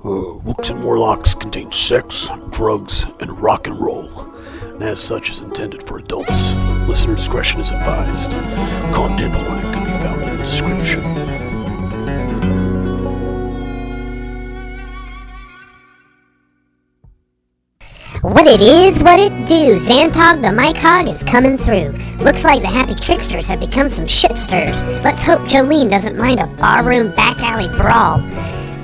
Wooks and Warlocks contain sex, drugs, and rock and roll, and as such is intended for adults. Listener discretion is advised. Content warning can be found in the description. What it is, what it do. Xantog the Mike Hog is coming through. Looks like the Happy Tricksters have become some shitsters. Let's hope Jolene doesn't mind a barroom back alley brawl.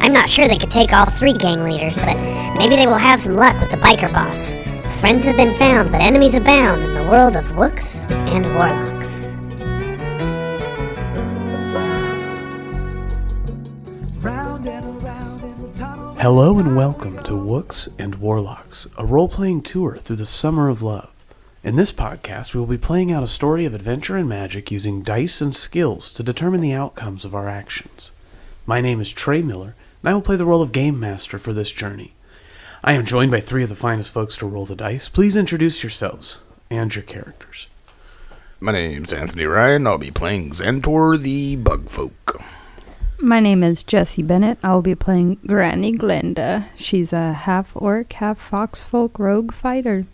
I'm not sure they could take all three gang leaders, but maybe they will have some luck with the biker boss. Friends have been found, but enemies abound in the world of Wooks and Warlocks. Hello and welcome to Wooks and Warlocks, a role-playing tour through the summer of love. In this podcast, we will be playing out a story of adventure and magic using dice and skills to determine the outcomes of our actions. My name is Trey Miller, and I will play the role of Game Master for this journey. I am joined by three of the finest folks to roll the dice. Please introduce yourselves and your characters. My name's Anthony Ryan. I'll be playing Xantor the Bugfolk. My name is Jessie Bennett. I will be playing Granny Glenda. She's a half-orc, half-foxfolk rogue fighter.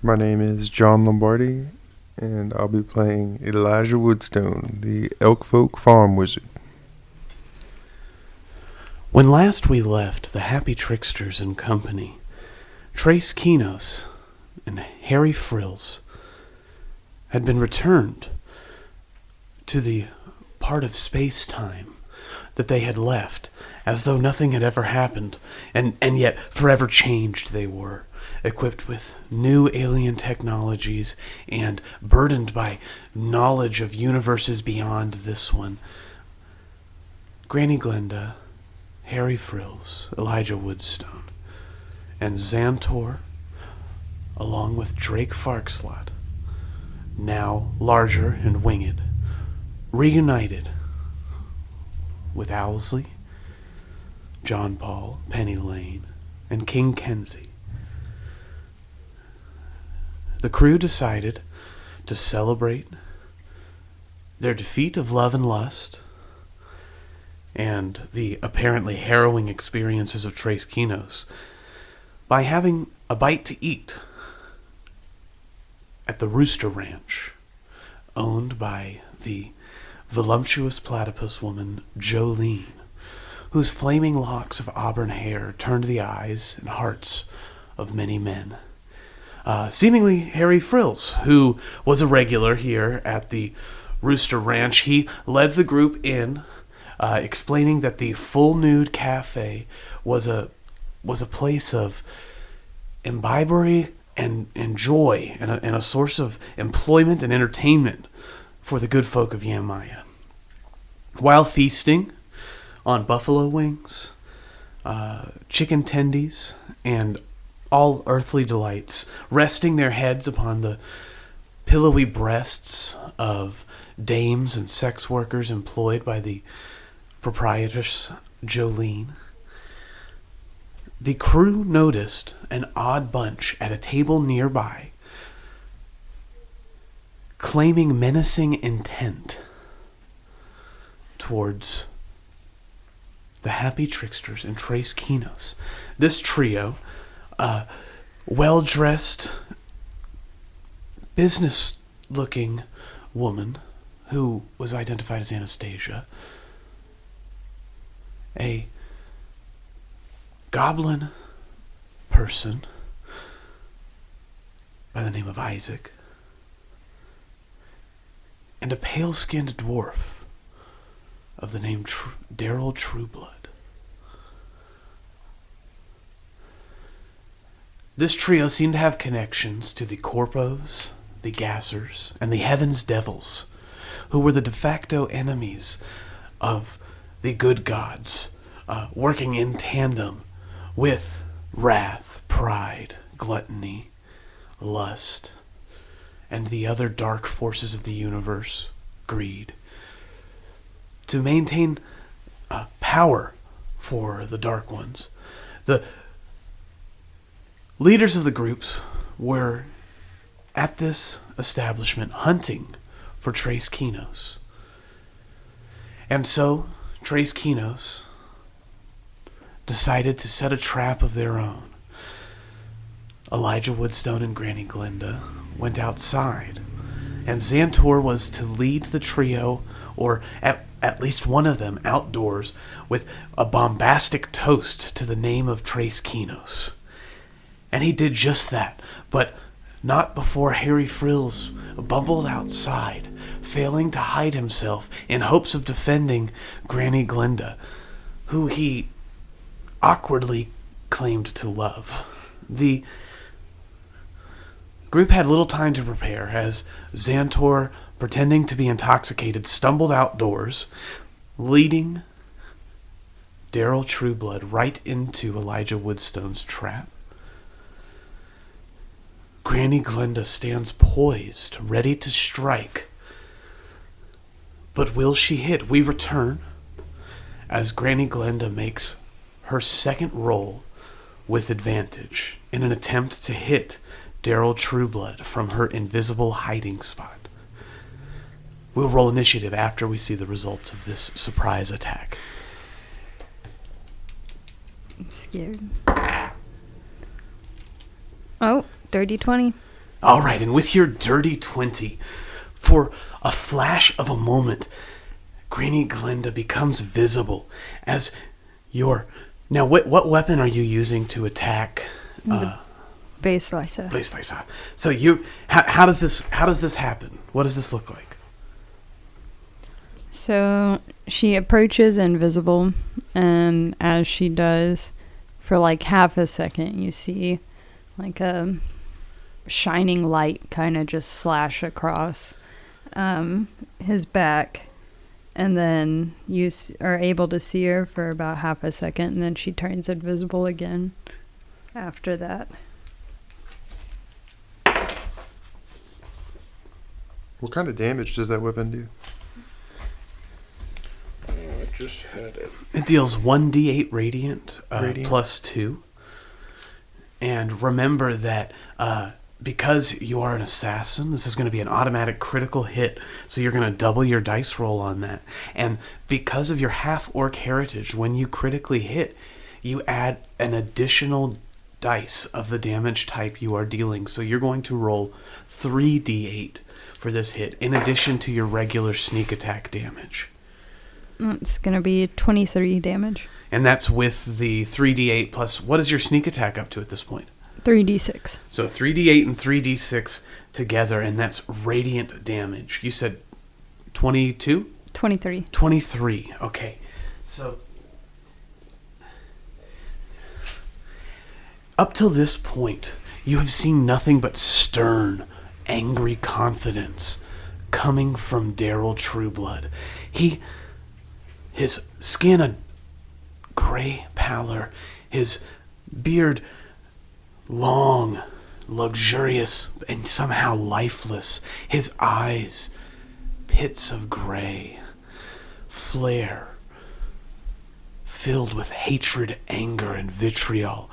My name is John Lombardi, and I'll be playing Elijah Woodstone, the Elkfolk farm wizard. When last we left the Happy Tricksters and company, Trace Kinos and Harry Frills had been returned to the part of space-time that they had left, as though nothing had ever happened, and yet forever changed they were, equipped with new alien technologies and burdened by knowledge of universes beyond this one. Granny Glenda, Harry Frills, Elijah Woodstone, and Xantor, along with Drake Farkslot, now larger and winged, reunited with Owlsley, John Paul, Penny Lane, and King Kenzie. The crew decided to celebrate their defeat of love and lust and the apparently harrowing experiences of Trace Kinos by having a bite to eat at the Rooster Ranch, owned by the voluptuous platypus woman Jolene, whose flaming locks of auburn hair turned the eyes and hearts of many men. Seemingly Harry Frills, who was a regular here at the Rooster Ranch, he led the group in, explaining that the Full Nude Cafe was a place of imbibery and joy and a source of employment and entertainment for the good folk of Yamaya. While feasting on buffalo wings, chicken tendies, and all earthly delights, resting their heads upon the pillowy breasts of dames and sex workers employed by the proprietress Jolene, the crew noticed an odd bunch at a table nearby, claiming menacing intent towards the Happy Tricksters and Trace Kinos. This trio, well-dressed, business-looking woman who was identified as Anastasia, a goblin person by the name of Isaac, and a pale-skinned dwarf of the name Daryl Trueblood. This trio seemed to have connections to the Corpos, the Gassers, and the Heaven's Devils, who were the de facto enemies of the good gods, working in tandem with wrath, pride, gluttony, lust, and the other dark forces of the universe, greed, to maintain power for the Dark Ones. The leaders of the groups were at this establishment hunting for Trace Kinos. And so, Trace Kinos decided to set a trap of their own. Elijah Woodstone and Granny Glinda went outside, and Xantor was to lead the trio, or at least one of them, outdoors with a bombastic toast to the name of Trace Kinos. And he did just that, but not before Harry Frills bumbled outside, failing to hide himself in hopes of defending Granny Glinda, who he awkwardly claimed to love. The group had little time to prepare as Xantor, pretending to be intoxicated, stumbled outdoors, leading Daryl Trueblood right into Elijah Woodstone's trap. Granny Glinda stands poised, ready to strike. But will she hit? We return as Granny Glinda makes her second roll with advantage in an attempt to hit Daryl Trueblood from her invisible hiding spot. We'll roll initiative after we see the results of this surprise attack. I'm scared. Oh, dirty 20. All right, and with your dirty 20, for a flash of a moment, Granny Glinda becomes visible as your... Now, what weapon are you using to attack? Base slicer. Base slicer. So you, how does this happen? What does this look like? So she approaches invisible, and as she does, for like half a second, you see like a shining light kind of just slash across his back, and then you are able to see her for about half a second, and then she turns invisible again after that. What kind of damage does that weapon do? I just had it. It deals 1d8 radiant, Radiant. plus 2. And remember that because you are an assassin, this is going to be an automatic critical hit, so you're going to double your dice roll on that. And because of your half-orc heritage, when you critically hit, you add an additional dice of the damage type you are dealing. So you're going to roll 3d8 for this hit, in addition to your regular sneak attack damage. It's going to be 23 damage. And that's with the 3d8 plus, what is your sneak attack up to at this point? 3d6. So 3d8 and 3d6 together, and that's radiant damage. You said 22? 23. 23, okay. So, up till this point, you have seen nothing but stern, angry confidence coming from Daryl Trueblood. His skin a gray pallor, his beard long, luxurious, and somehow lifeless. His eyes, pits of gray, flare, filled with hatred, anger, and vitriol.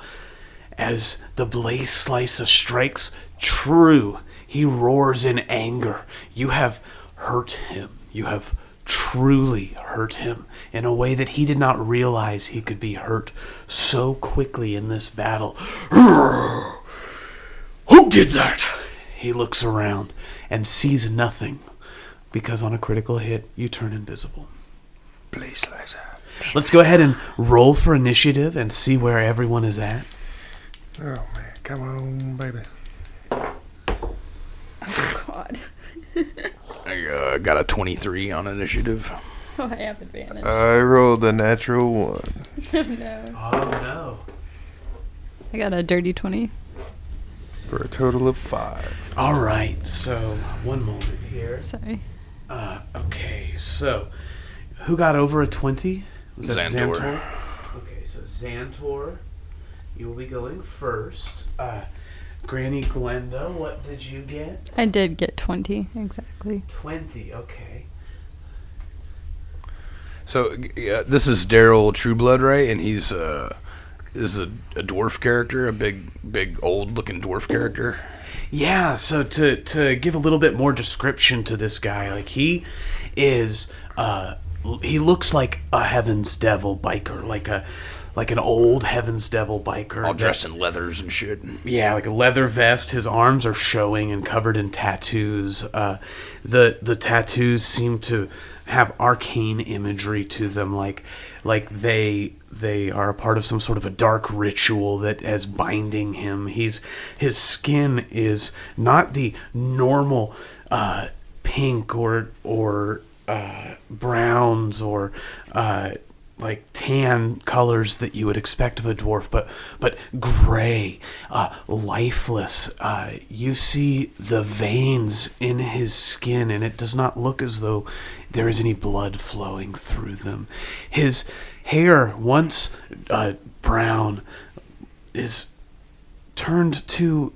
As the blaze slicer strikes true, he roars in anger. You have hurt him. You have truly hurt him in a way that he did not realize he could be hurt so quickly in this battle. Who did that? He looks around and sees nothing, because on a critical hit, you turn invisible. Blaze slicer. Let's go ahead and roll for initiative and see where everyone is at. Oh, man. Come on, baby. Oh, God. I got a 23 on initiative. Oh, I have advantage. I rolled a natural 1. No. Oh, no. I got a dirty 20. For a total of 5. All right, so one moment here. Sorry. Okay, so who got over a 20? Was that Xantor. Xantor? Okay, so Xantor, you will be going first. Granny Glenda, what did you get? I did get 20, exactly. 20, okay. So this is Daryl Trueblood, right? And he's this is a dwarf character, a big old-looking dwarf character. Yeah, so to give a little bit more description to this guy, like he is, he looks like a Heaven's Devil biker, like like an old Heaven's Devil biker. All dressed in leathers and shit. Yeah, like a leather vest. His arms are showing and covered in tattoos. The tattoos seem to have arcane imagery to them, like they are a part of some sort of a dark ritual that is binding him. His skin is not the normal pink or browns or like tan colors that you would expect of a dwarf, but gray, lifeless. You see the veins in his skin, and it does not look as though there is any blood flowing through them. His hair, once brown, is turned to,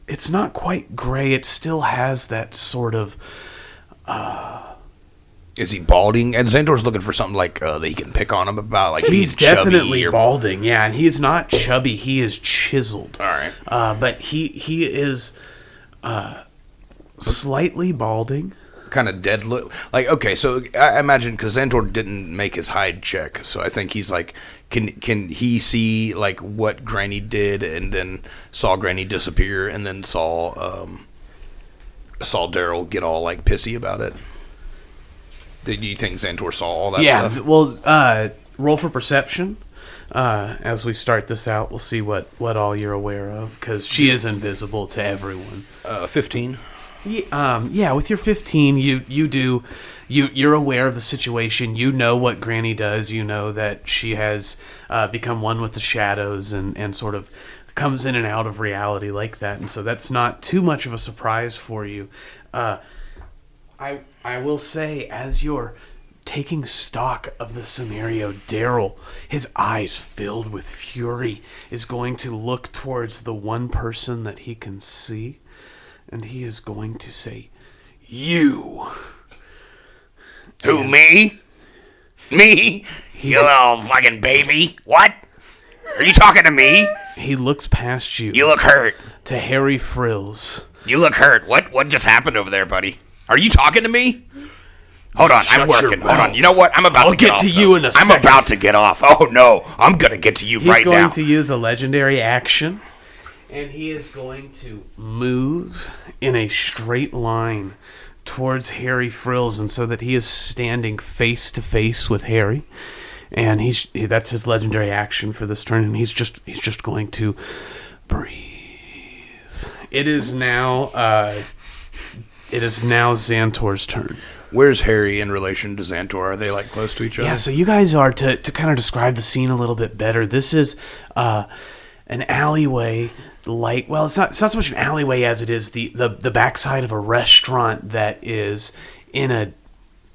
it's not quite gray. It still has that sort of... Is he balding? And Xantor's looking for something like that he can pick on him about. Like he's definitely balding, yeah, and he's not chubby. He is chiseled. All right. But he is slightly balding. Kind of dead look. Like, okay, so I imagine, because Xantor didn't make his hide check, so I think he's like, can he see like what Granny did, and then saw Granny disappear, and then saw Daryl get all like pissy about it? Do you think Xantor saw all that stuff? Yeah, well, roll for perception. As we start this out, we'll see what all you're aware of, because she is invisible to everyone. 15. Yeah, with your 15, you're aware of the situation. You know what Granny does. You know that she has become one with the shadows and sort of comes in and out of reality like that. And so that's not too much of a surprise for you. I will say, as you're taking stock of the scenario, Daryl, his eyes filled with fury, is going to look towards the one person that he can see, and he is going to say, "You." Who, me? Me? You little fucking baby? What? Are you talking to me? He looks past you. You look hurt. To Harry Frills. You look hurt. What just happened over there, buddy? Are you talking to me? Hold on, I'm working. Hold on. You know what? I'm about to get off. I'll get to you in a second. I'm about to get off. Oh, no. I'm going to get to you right now. He's going to use a legendary action, and he is going to move in a straight line towards Harry Frills, and so that he is standing face to face with Harry, and that's his legendary action for this turn, and he's just going to breathe. It is now Xantor's turn. Where's Harry in relation to Xantor? Are they like close to each other? Yeah, so you guys are, to kind of describe the scene a little bit better, this is an alleyway, like, well, it's not so much an alleyway as it is the backside of a restaurant that is in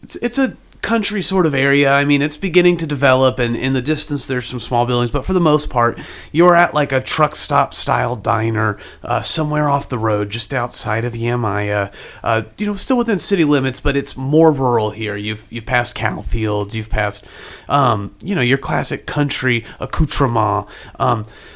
it's a country sort of area. I mean, it's beginning to develop, and in the distance there's some small buildings, but for the most part you're at like a truck stop style diner somewhere off the road just outside of Yamaya, still within city limits, but it's more rural here. You've passed cow fields, you've passed your classic country accoutrement.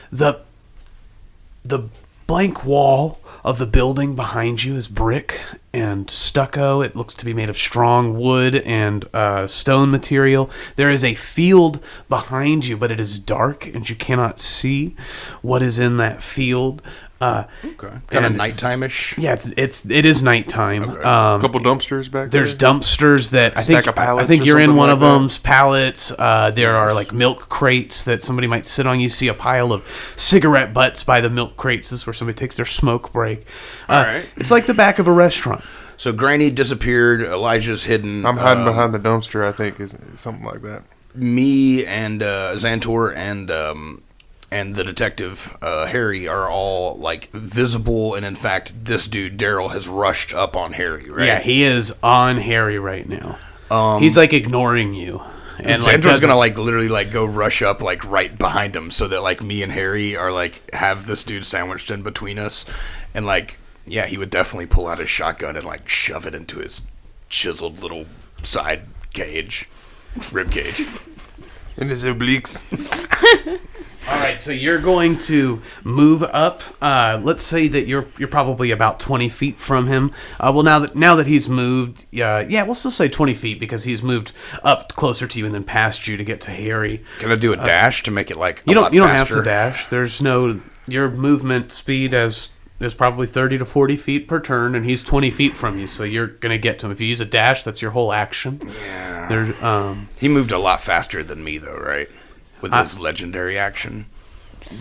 The blank wall of the building behind you is brick and stucco. It looks to be made of strong wood and stone material. There is a field behind you, but it is dark and you cannot see what is in that field. Okay. Kind of nighttime-ish? Yeah, it is nighttime. Okay. A couple dumpsters back there. There's dumpsters that I pallets think or you're in something one like of that. them's pallets. There are like milk crates that somebody might sit on. You see a pile of cigarette butts by the milk crates. This is where somebody takes their smoke break. All right. It's like the back of a restaurant. So Granny disappeared. Elijah's hidden. I'm hiding behind the dumpster, I think, is something like that. Me and Xantor and the detective, Harry, are all, like, visible, and in fact, this dude, Daryl, has rushed up on Harry, right? Yeah, he is on Harry right now. He's, like, ignoring you. And Xantor's gonna, like, literally, like, go rush up, like, right behind him, so that, like, me and Harry are, like, have this dude sandwiched in between us, and, like, yeah, he would definitely pull out his shotgun and, like, shove it into his chiseled little side rib cage. In his obliques. All right, right, so you're going to move up. Let's say that you're probably about 20 feet from him. Well, now that he's moved, we'll still say 20 feet because he's moved up closer to you and then past you to get to Harry. Can I do a dash to make it like You don't have faster? to dash. There's no your movement speed is probably 30 to 40 feet per turn, and he's 20 feet from you, so you're gonna get to him. If you use a dash, that's your whole action. Yeah. He moved a lot faster than me, though, right? With his legendary action.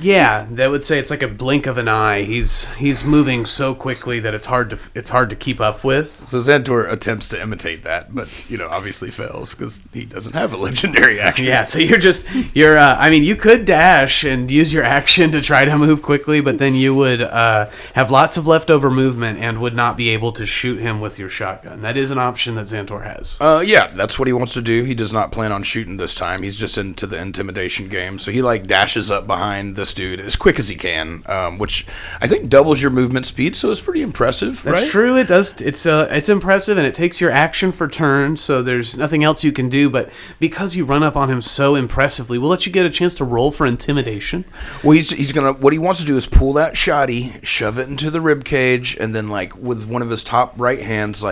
Yeah, that would say it's like a blink of an eye. He's moving so quickly that it's hard to keep up with. So Xantor attempts to imitate that, but obviously fails because he doesn't have a legendary action. Yeah, so you could dash and use your action to try to move quickly, but then you would have lots of leftover movement and would not be able to shoot him with your shotgun. That is an option that Xantor has. Yeah, that's what he wants to do. He does not plan on shooting this time. He's just into the intimidation game, so he dashes up behind this dude as quick as he can, which I think doubles your movement speed, so it's pretty impressive. That's right? true. It does. It's impressive, and it takes your action for turn, so there's nothing else you can do. But because you run up on him so impressively, we'll let you get a chance to roll for intimidation. Well, he's gonna. What he wants to do is pull that shotty, shove it into the rib cage, and then with one of his top right hands,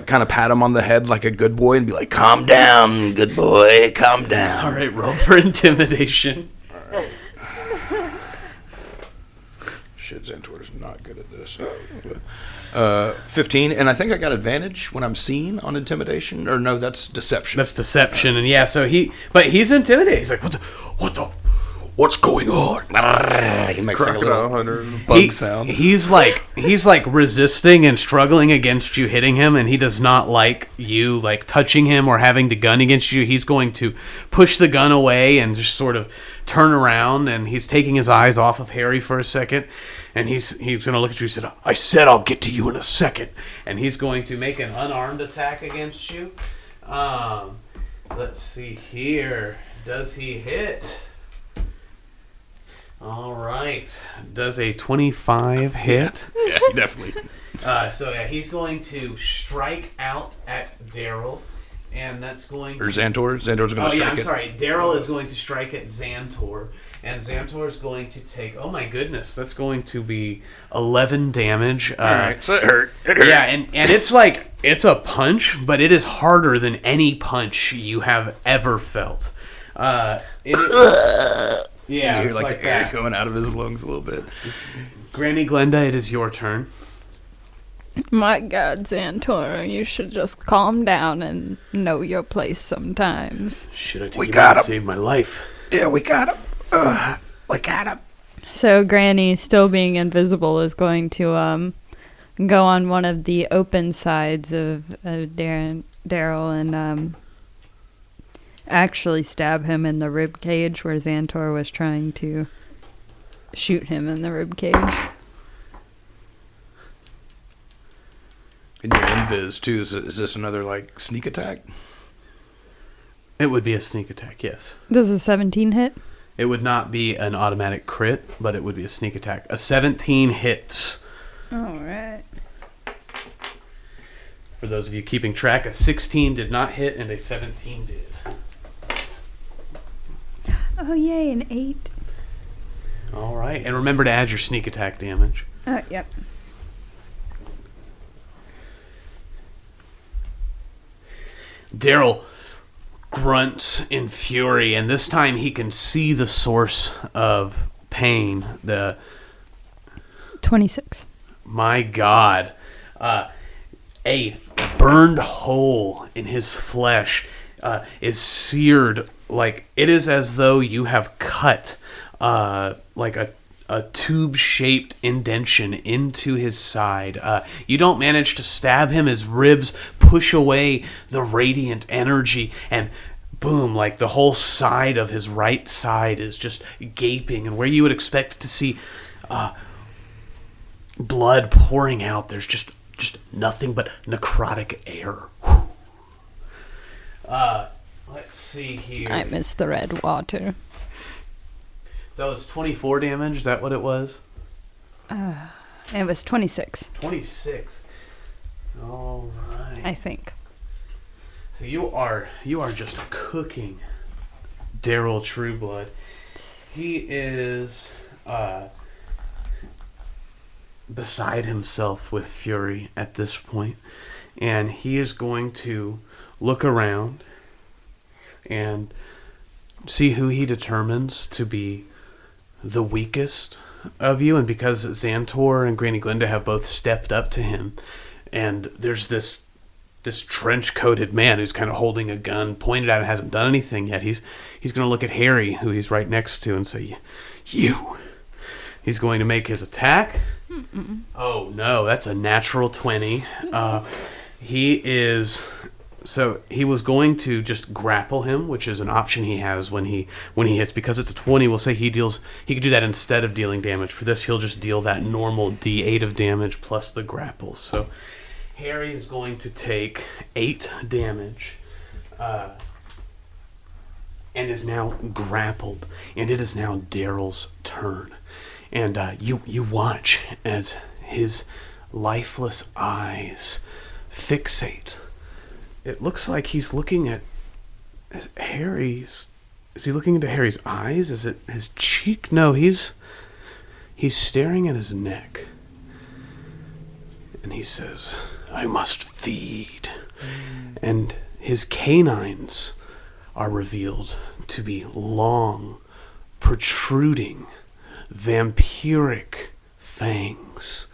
kind of pat him on the head like a good boy and be like, "Calm down, good boy, calm down." All right, roll for intimidation. All right. Shit, Xantor is not good at this. 15, and I think I got advantage when I'm seen on intimidation. Or no, that's deception. That's deception, and yeah, so he's intimidated. He's like, what's going on? He makes like a Crocodile little hunter. bug sound. He's like resisting and struggling against you hitting him, and he does not like you touching him or having the gun against you. He's going to push the gun away and just sort of turn around, and he's taking his eyes off of Harry for a second, and he's going to look at you. He said, "I said I'll get to you in a second," and he's going to make an unarmed attack against you. Let's see here. Does he hit? All right. Does a 25 hit? Yeah, definitely. He's going to strike out at Daryl, and that's going to... Or Xantor? Xantor's going to strike it. I'm sorry. Daryl is going to strike at Xantor, and Xantor is going to take... Oh, my goodness. That's going to be 11 damage. All right, so it hurt. It hurt. Yeah, and it's it's a punch, but it is harder than any punch you have ever felt. Yeah, you hear it's the air that. going out of his lungs a little bit. Granny Glenda, it is your turn. My God, Xantor, you should just calm down and know your place sometimes. Should I take We him got out to him. save my life? Yeah, we got him. We got him. So Granny, still being invisible, is going to go on one of the open sides of Daryl and actually stab him in the rib cage where Xantor was trying to shoot him in the rib cage. And your invis, too. Is this another, sneak attack? It would be a sneak attack, yes. Does a 17 hit? It would not be an automatic crit, but it would be a sneak attack. A 17 hits. All right. For those of you keeping track, a 16 did not hit and a 17 did. Oh, yay, an 8. All right, and remember to add your sneak attack damage. Yep. Daryl grunts in fury, and this time he can see the source of pain. 26. My God. A burned hole in his flesh is seared. It is as though you have cut a tube-shaped indention into his side. You don't manage to stab him. His ribs push away the radiant energy, and boom, the whole side of his right side is just gaping, and where you would expect to see blood pouring out, there's just nothing but necrotic air. Let's see here. I miss the red water. So that was 24 damage. Is that what it was? It was 26, 26. All right. I think. So you are just cooking Daryl Trueblood. He is beside himself with fury at this point, and he is going to look around and see who he determines to be the weakest of you. And because Xantor and Granny Glinda have both stepped up to him, and there's this trench-coated man who's kind of holding a gun pointed at him, hasn't done anything yet. He's going to look at Harry, who he's right next to, and say, "You." He's going to make his attack. Oh no, that's a natural 20. He was going to just grapple him, which is an option he has when he hits. Because it's a 20, we'll say he could do that instead of dealing damage. For this, he'll just deal that normal D8 of damage plus the grapple. So Harry is going to take 8 damage and is now grappled. And it is now Daryl's turn. And you watch as his lifeless eyes fixate. It looks like he's looking at Harry's. Is he looking into Harry's eyes? Is it his cheek? No, he's staring at his neck. And he says, "I must feed." And his canines are revealed to be long, protruding, vampiric fangs.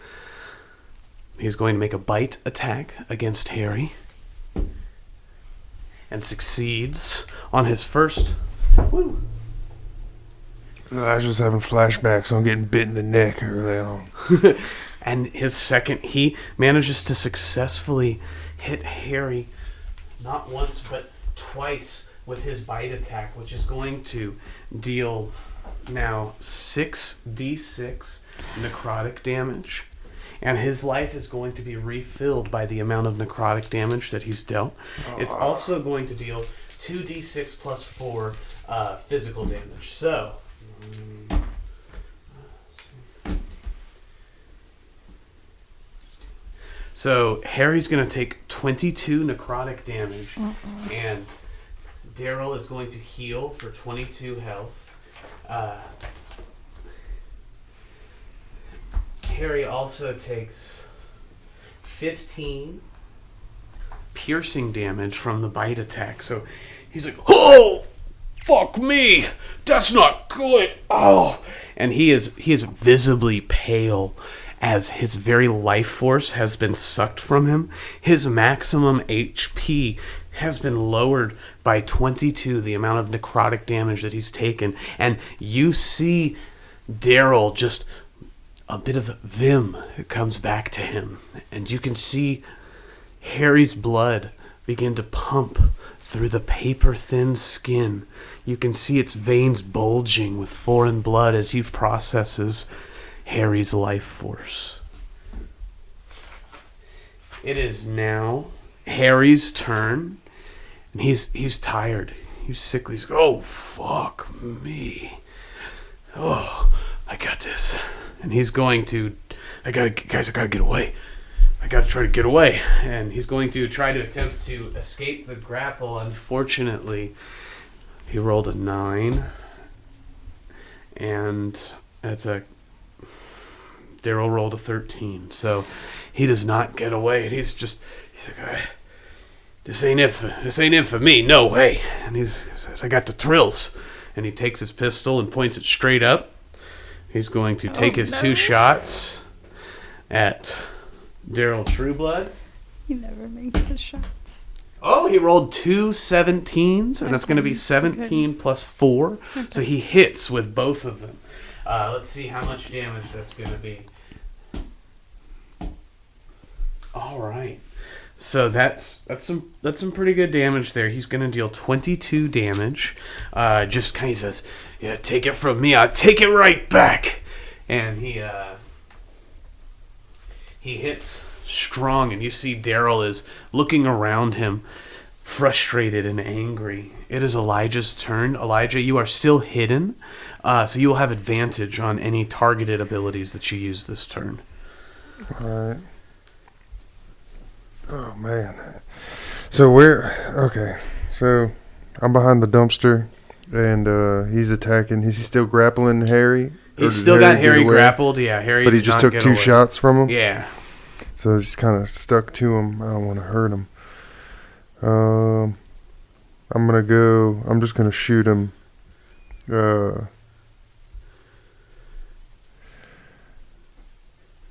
He's going to make a bite attack against Harry and succeeds on his first. Woo. Elijah's having flashbacks on getting bit in the neck early on. And his second, he manages to successfully hit Harry not once but twice with his bite attack, which is going to deal now 6d6 necrotic damage. And his life is going to be refilled by the amount of necrotic damage that he's dealt. It's also going to deal 2d6 plus 4 physical damage. So Harry's going to take 22 necrotic damage, and Daryl is going to heal for 22 health. Harry also takes 15 piercing damage from the bite attack. So he's like, "Oh, fuck me! That's not good!" Oh, and he is visibly pale as his very life force has been sucked from him. His maximum HP has been lowered by 22, the amount of necrotic damage that he's taken. And you see Daryl just a bit of vim comes back to him, and you can see Harry's blood begin to pump through the paper-thin skin. You can see its veins bulging with foreign blood as he processes Harry's life force. It is now Harry's turn, and he's tired. He's sickly. He's like, "Oh, fuck me. Oh, I got this." And he's going to, I gotta get away. I gotta try to get away. And he's going to try to attempt to escape the grapple. Unfortunately, he rolled a 9. And Daryl rolled a 13. So he does not get away. And he's like, this ain't it for me. No way. And he says, "I got the thrills." And he takes his pistol and points it straight up. He's going to take his 2 shots at Daryl Trueblood. He never makes his shots. Oh, he rolled 2 17s, and that's going to be 17 plus 4. Okay. So he hits with both of them. Let's see how much damage that's going to be. All right. So that's some pretty good damage there. He's going to deal 22 damage. Just kind of says, "Yeah, take it from me. I'll take it right back." And he hits strong, and you see Daryl is looking around him, frustrated and angry. It is Elijah's turn. Elijah, you are still hidden, so you will have advantage on any targeted abilities that you use this turn. All right. Oh, man. So I'm behind the dumpster, And he's attacking. Is he still grappling Harry? He's still got Harry grappled. Yeah, Harry. But he did just not took get 2 away. shots from him? Yeah. So he's kind of stuck to him. I don't want to hurt him. I'm just going to shoot him.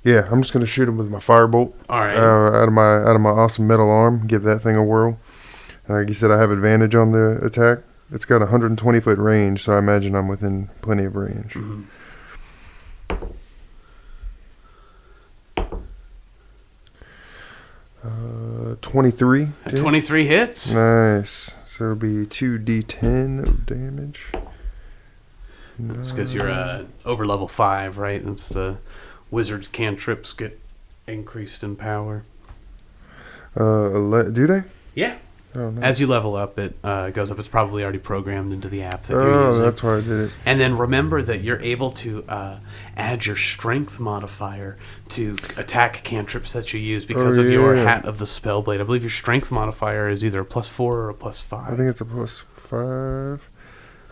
Yeah, I'm just going to shoot him with my firebolt. All right. Out of my awesome metal arm. Give that thing a whirl. Like you said, I have advantage on the attack. It's got 120 foot range, so I imagine I'm within plenty of range. Mm-hmm. 23. 23 hits. Nice. So it'll be 2d10 of damage. It's because you're over level 5, right? That's the wizard's cantrips get increased in power. Do they? Yeah. Oh, nice. As you level up, it goes up. It's probably already programmed into the app that you're Oh, using. that's why I did it. And then remember that you're able to add your strength modifier to attack cantrips that you use because of your Hat of the Spellblade. I believe your strength modifier is either a +4 or a +5. I think it's a +5.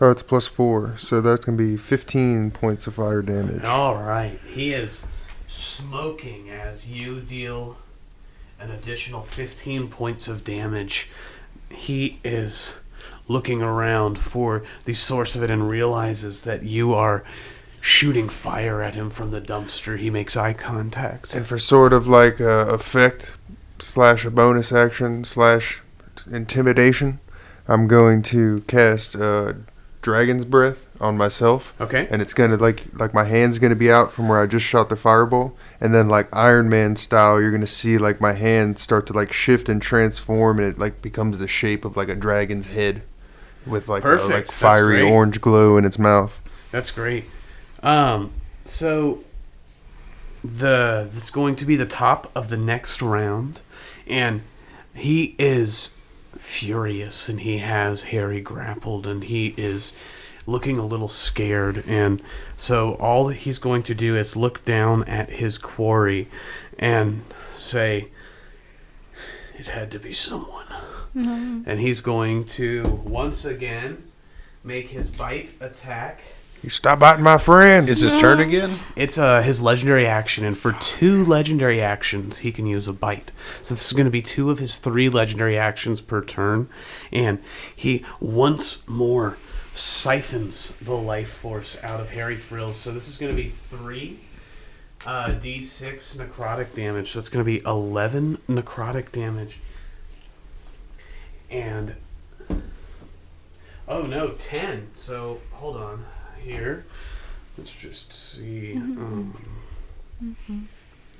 Oh, it's a +4. So that's going to be 15 points of fire damage. All right. He is smoking as you deal an additional 15 points of damage. He is looking around for the source of it and realizes that you are shooting fire at him from the dumpster. He makes eye contact. And for sort of like a effect / a bonus action / intimidation, I'm going to cast Dragon's Breath on myself. Okay. And it's going to like my hand's going to be out from where I just shot the fireball. And then like Iron Man style, you're going to see like my hand start to like shift and transform, and it like becomes the shape of like a dragon's head with like Perfect. a like That's fiery great. orange glow in its mouth. That's great. So that's going to be the top of the next round, and he is furious, and he has Harry grappled, and he is looking a little scared, and so all that he's going to do is look down at his quarry and say, "It had to be someone." And he's going to once again make his bite attack. You stop biting my friend. Is his turn again? It's his legendary action, and for 2 legendary actions, he can use a bite. So this is going to be 2 of his 3 legendary actions per turn, and he once more siphons the life force out of Harry Frills. So this is going to be 3 d6 necrotic damage. So that's going to be 11 necrotic damage. And, oh no, 10. So, hold on. Here, let's just see.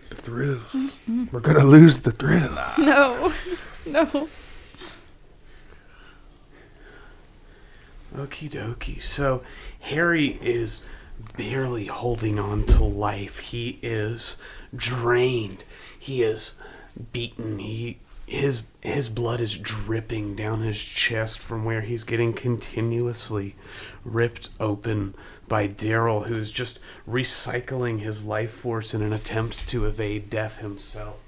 The thrills. We're gonna lose the thrill. No. No. Okie dokie. So Harry is barely holding on to life. He is drained. He is beaten. His blood is dripping down his chest from where he's getting continuously ripped open by Daryl, who's just recycling his life force in an attempt to evade death himself.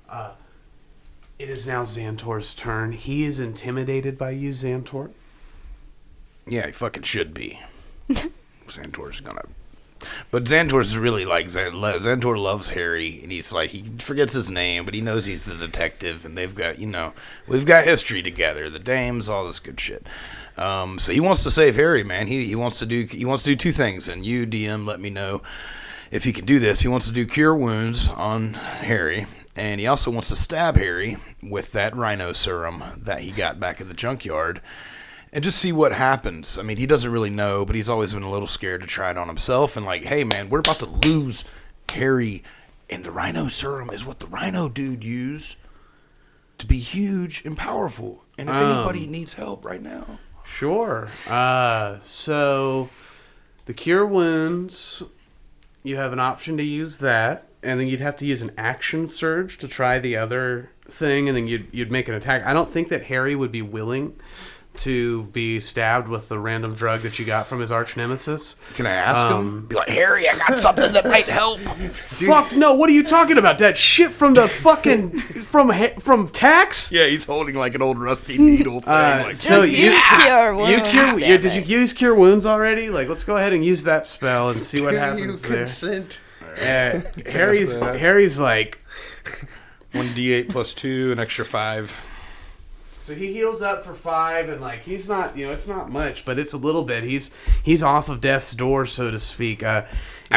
It is now Xantor's turn. He is intimidated by you, Xantor. Yeah, he fucking should be. Xantor's gonna... But Xantor's really like... Xantor loves Harry, and he's like... He forgets his name, but he knows he's the detective, and they've got, we've got history together. The dames, all this good shit. So he wants to save Harry, man. He wants to do 2 things, and you, DM, let me know if he can do this. He wants to do Cure Wounds on Harry, and he also wants to stab Harry with that rhino serum that he got back at the junkyard, and just see what happens. I mean, he doesn't really know, but he's always been a little scared to try it on himself. And like, hey, man, we're about to lose Harry, and the rhino serum is what the rhino dude used to be huge and powerful. And if anybody needs help right now... Sure. So the Cure Wounds, you have an option to use that, and then you'd have to use an action surge to try the other thing, and then you'd make an attack. I don't think that Harry would be willing to be stabbed with the random drug that you got from his arch nemesis. Can I ask him? Be like, Harry, I got something that might help. Fuck no! What are you talking about? That shit from the fucking from Tax? Yeah, he's holding like an old rusty needle thing. So Just use cure wounds. Did you use cure wounds already? Like, let's go ahead and use that spell and see what happens there. Consent. Harry's like 1d8 plus 2, an extra 5. So he heals up for 5, and like he's not, it's not much, but it's a little bit. He's off of death's door, so to speak. I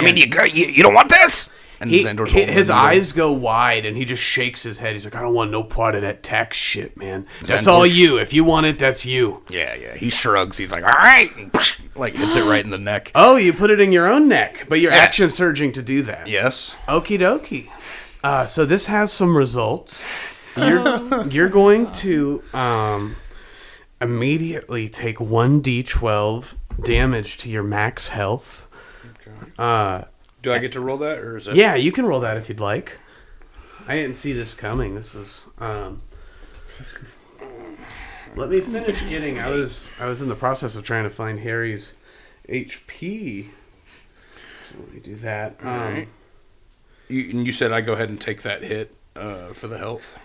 mean, you don't want this? And Xander's holding his the needle. eyes go wide, and he just shakes his head. He's like, I don't want no part of that tax shit, man. That's Xander's- all you. If you want it, that's you. Yeah. He shrugs. He's like, all right. And like hits it right in the neck. Oh, you put it in your own neck, but you're Yeah. action surging to do that. Yes. Okie dokie. So this has some results. You're going to immediately take 1d12 damage to your max health. Do I get to roll that, or is that? Yeah, you can roll that if you'd like. I didn't see this coming. This is. Let me finish getting. I was in the process of trying to find Harry's HP. So let me do that. All right. You said I go ahead and take that hit for the health.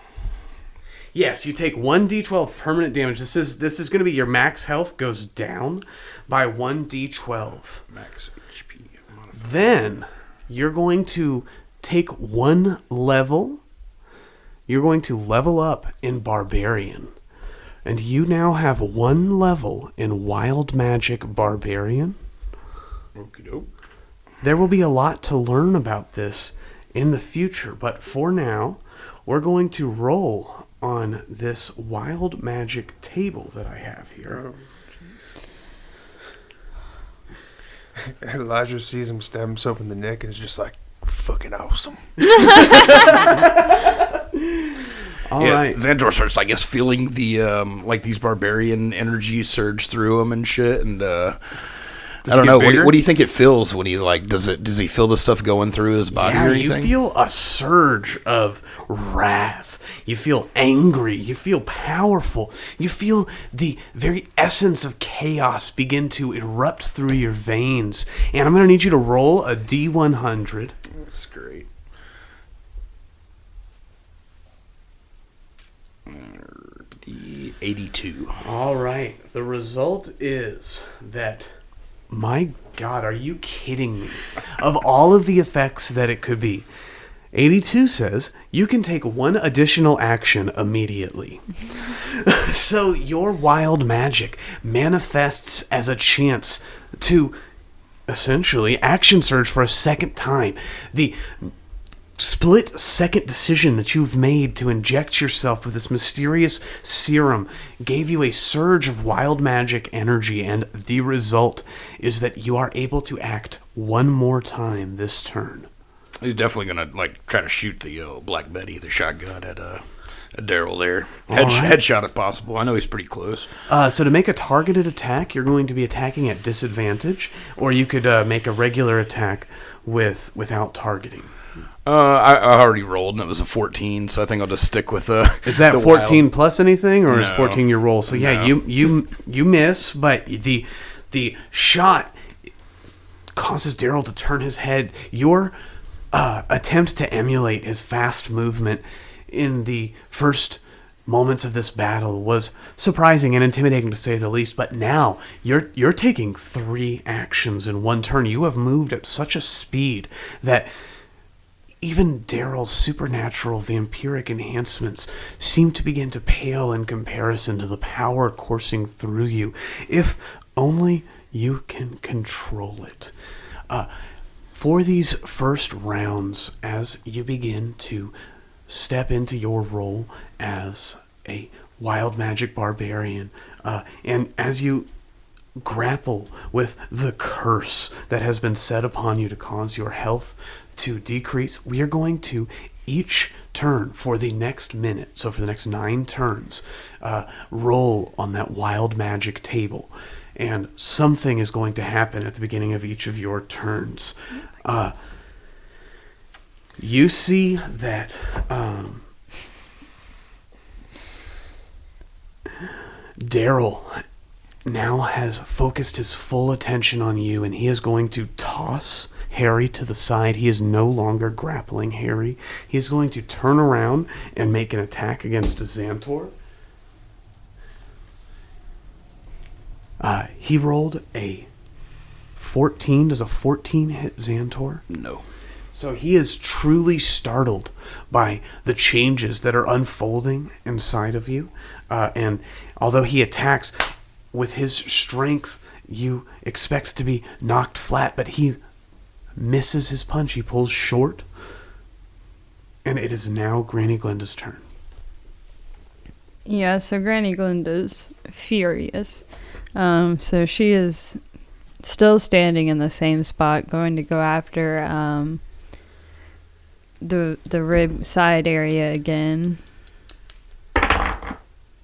Yes, you take 1d12 permanent damage. This is going to be your max health goes down by 1d12. Max HP. Then you're going to take 1 level. You're going to level up in Barbarian. And you now have 1 level in Wild Magic Barbarian. Okie doke. There will be a lot to learn about this in the future, but for now, we're going to roll on this Wild Magic table that I have here. Elijah sees him stab himself in the neck and is just like, fucking awesome. All right. Xandor starts, I guess, feeling the like these barbarian energy surge through him and shit, and I don't know. What do you think it feels when he like does he feel the stuff going through his body or anything? You feel a surge of wrath. You feel angry. You feel powerful. You feel the very essence of chaos begin to erupt through your veins. And I'm going to need you to roll a D100. That's great. D82. All right. The result is that, my God, are you kidding me? Of all of the effects that it could be, 82 says you can take 1 additional action immediately. So your wild magic manifests as a chance to essentially action surge for a second time. The split-second decision that you've made to inject yourself with this mysterious serum gave you a surge of wild magic energy, and the result is that you are able to act 1 more time this turn. He's definitely gonna like try to shoot the Black Betty, the shotgun at Daryl there. Headshot if possible. I know he's pretty close. So to make a targeted attack, you're going to be attacking at disadvantage, or you could make a regular attack without targeting. I already rolled, and it was a 14, so I think I'll just stick with Is that the 14 wild. plus anything, or is No. 14 your roll? So yeah, No. you miss, but the shot causes Daryl to turn his head. Your attempt to emulate his fast movement in the first moments of this battle was surprising and intimidating to say the least, but now you're taking 3 actions in 1 turn. You have moved at such a speed that even Daryl's supernatural vampiric enhancements seem to begin to pale in comparison to the power coursing through you, if only you can control it. For these first rounds, as you begin to step into your role as a wild magic barbarian, and as you grapple with the curse that has been set upon you to cause your health to decrease, we are going to each turn for the next minute, so for the next 9 turns, roll on that wild magic table. And something is going to happen at the beginning of each of your turns. You see that Daryl now has focused his full attention on you, and he is going to toss Harry to the side. He is no longer grappling Harry. He is going to turn around and make an attack against Xantor. He rolled a 14. Does a 14 hit Xantor? No. So he is truly startled by the changes that are unfolding inside of you. And although he attacks with his strength, you expect to be knocked flat, but he misses his punch. He pulls short. And it is now Granny Glinda's turn. Yeah, so Granny Glinda's furious. So she is still standing in the same spot, going to go after the rib side area again.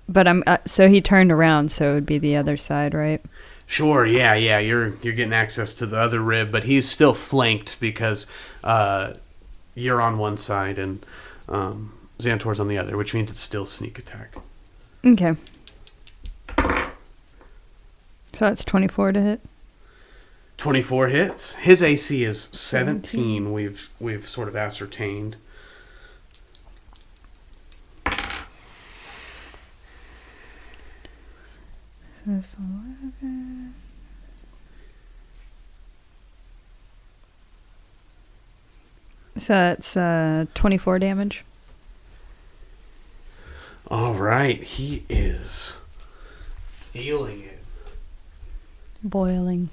But so he turned around, so it would be the other side, right? Sure, yeah, you're getting access to the other rib, but he's still flanked because you're on one side and Xantor's on the other, which means it's still sneak attack. Okay. So that's 24 to hit. 24 hits. His AC is 17. We've sort of ascertained. So that's 11. So that's 24 damage. All right, he is feeling it. Boiling.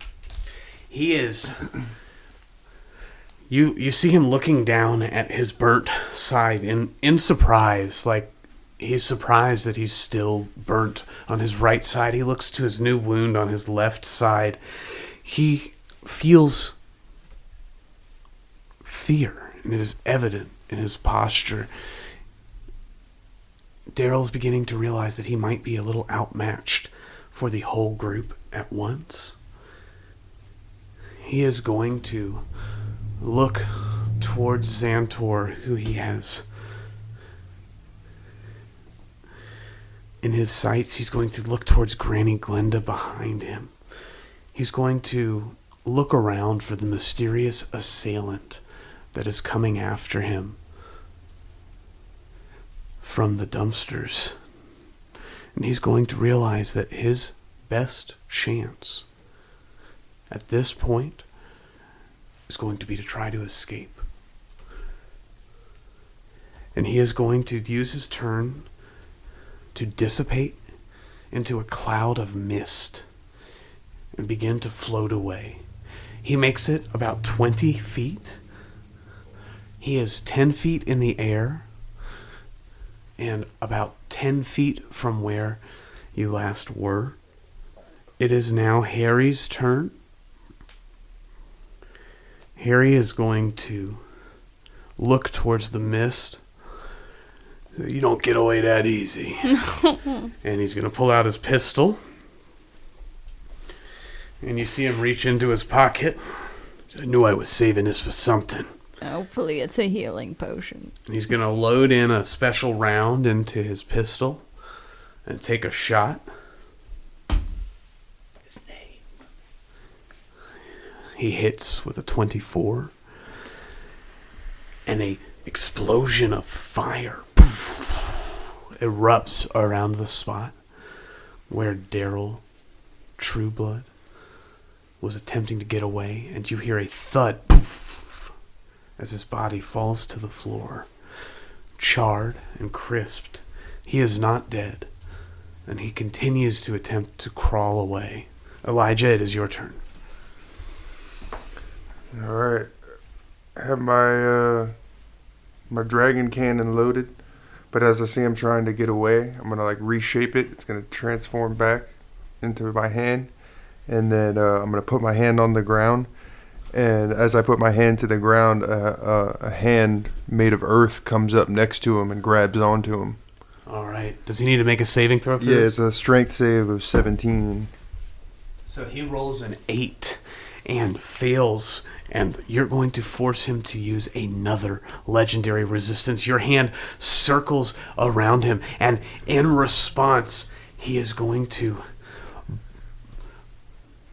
He is. You see him looking down at his burnt side in surprise, like he's surprised that he's still burnt on his right side. He looks to his new wound on his left side. He feels fear, and it is evident in his posture. Daryl's beginning to realize that he might be a little outmatched for the whole group at once. He is going to look towards Xantor, who he has in his sights. He's going to look towards Granny Glinda behind him. He's going to look around for the mysterious assailant that is coming after him from the dumpsters. And he's going to realize that his best chance at this point is going to be to try to escape. And he is going to use his turn to dissipate into a cloud of mist and begin to float away. He makes it about 20 feet. He is 10 feet in the air and about 10 feet from where you last were. It is now Harry's turn. Harry is going to look towards the mist. You don't get away that easy. And he's going to pull out his pistol. And you see him reach into his pocket. I knew I was saving this for something. Hopefully it's a healing potion. And he's going to load in a special round into his pistol and take a shot. His name. He hits with a 24. And a explosion of fire erupts around the spot where Daryl Trueblood was attempting to get away, and you hear a thud as his body falls to the floor, charred and crisped. He is not dead, and he continues to attempt to crawl away. Elijah, it is your turn. All right. I have my my dragon cannon loaded, but as I see him trying to get away, I'm gonna reshape it. It's gonna transform back into my hand, and then I'm gonna put my hand on the ground. And as I put my hand to the ground, a hand made of earth comes up next to him and grabs onto him. All right. Does he need to make a saving throw for Yeah, this? it's a strength save of 17. So he rolls an 8 and fails, and you're going to force him to use another legendary resistance. Your hand circles around him, and in response, he is going to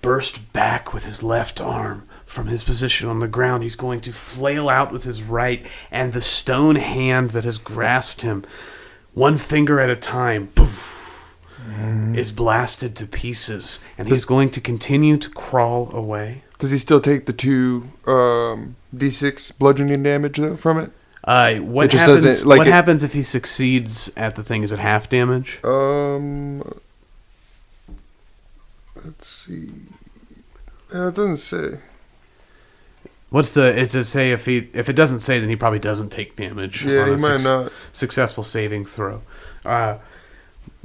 burst back with his left arm from his position on the ground. He's going to flail out with his right, and the stone hand that has grasped him, one finger at a time, poof, is blasted to pieces, and he's going to continue to crawl away. Does he still take the 2 d6 bludgeoning damage though from it? What just happens? doesn't, like, what it- happens if he succeeds at the thing? Is it half damage? Let's see. It doesn't say. What's the? Is it say if it doesn't say, then he probably doesn't take damage. Yeah, on he a might not. Successful saving throw.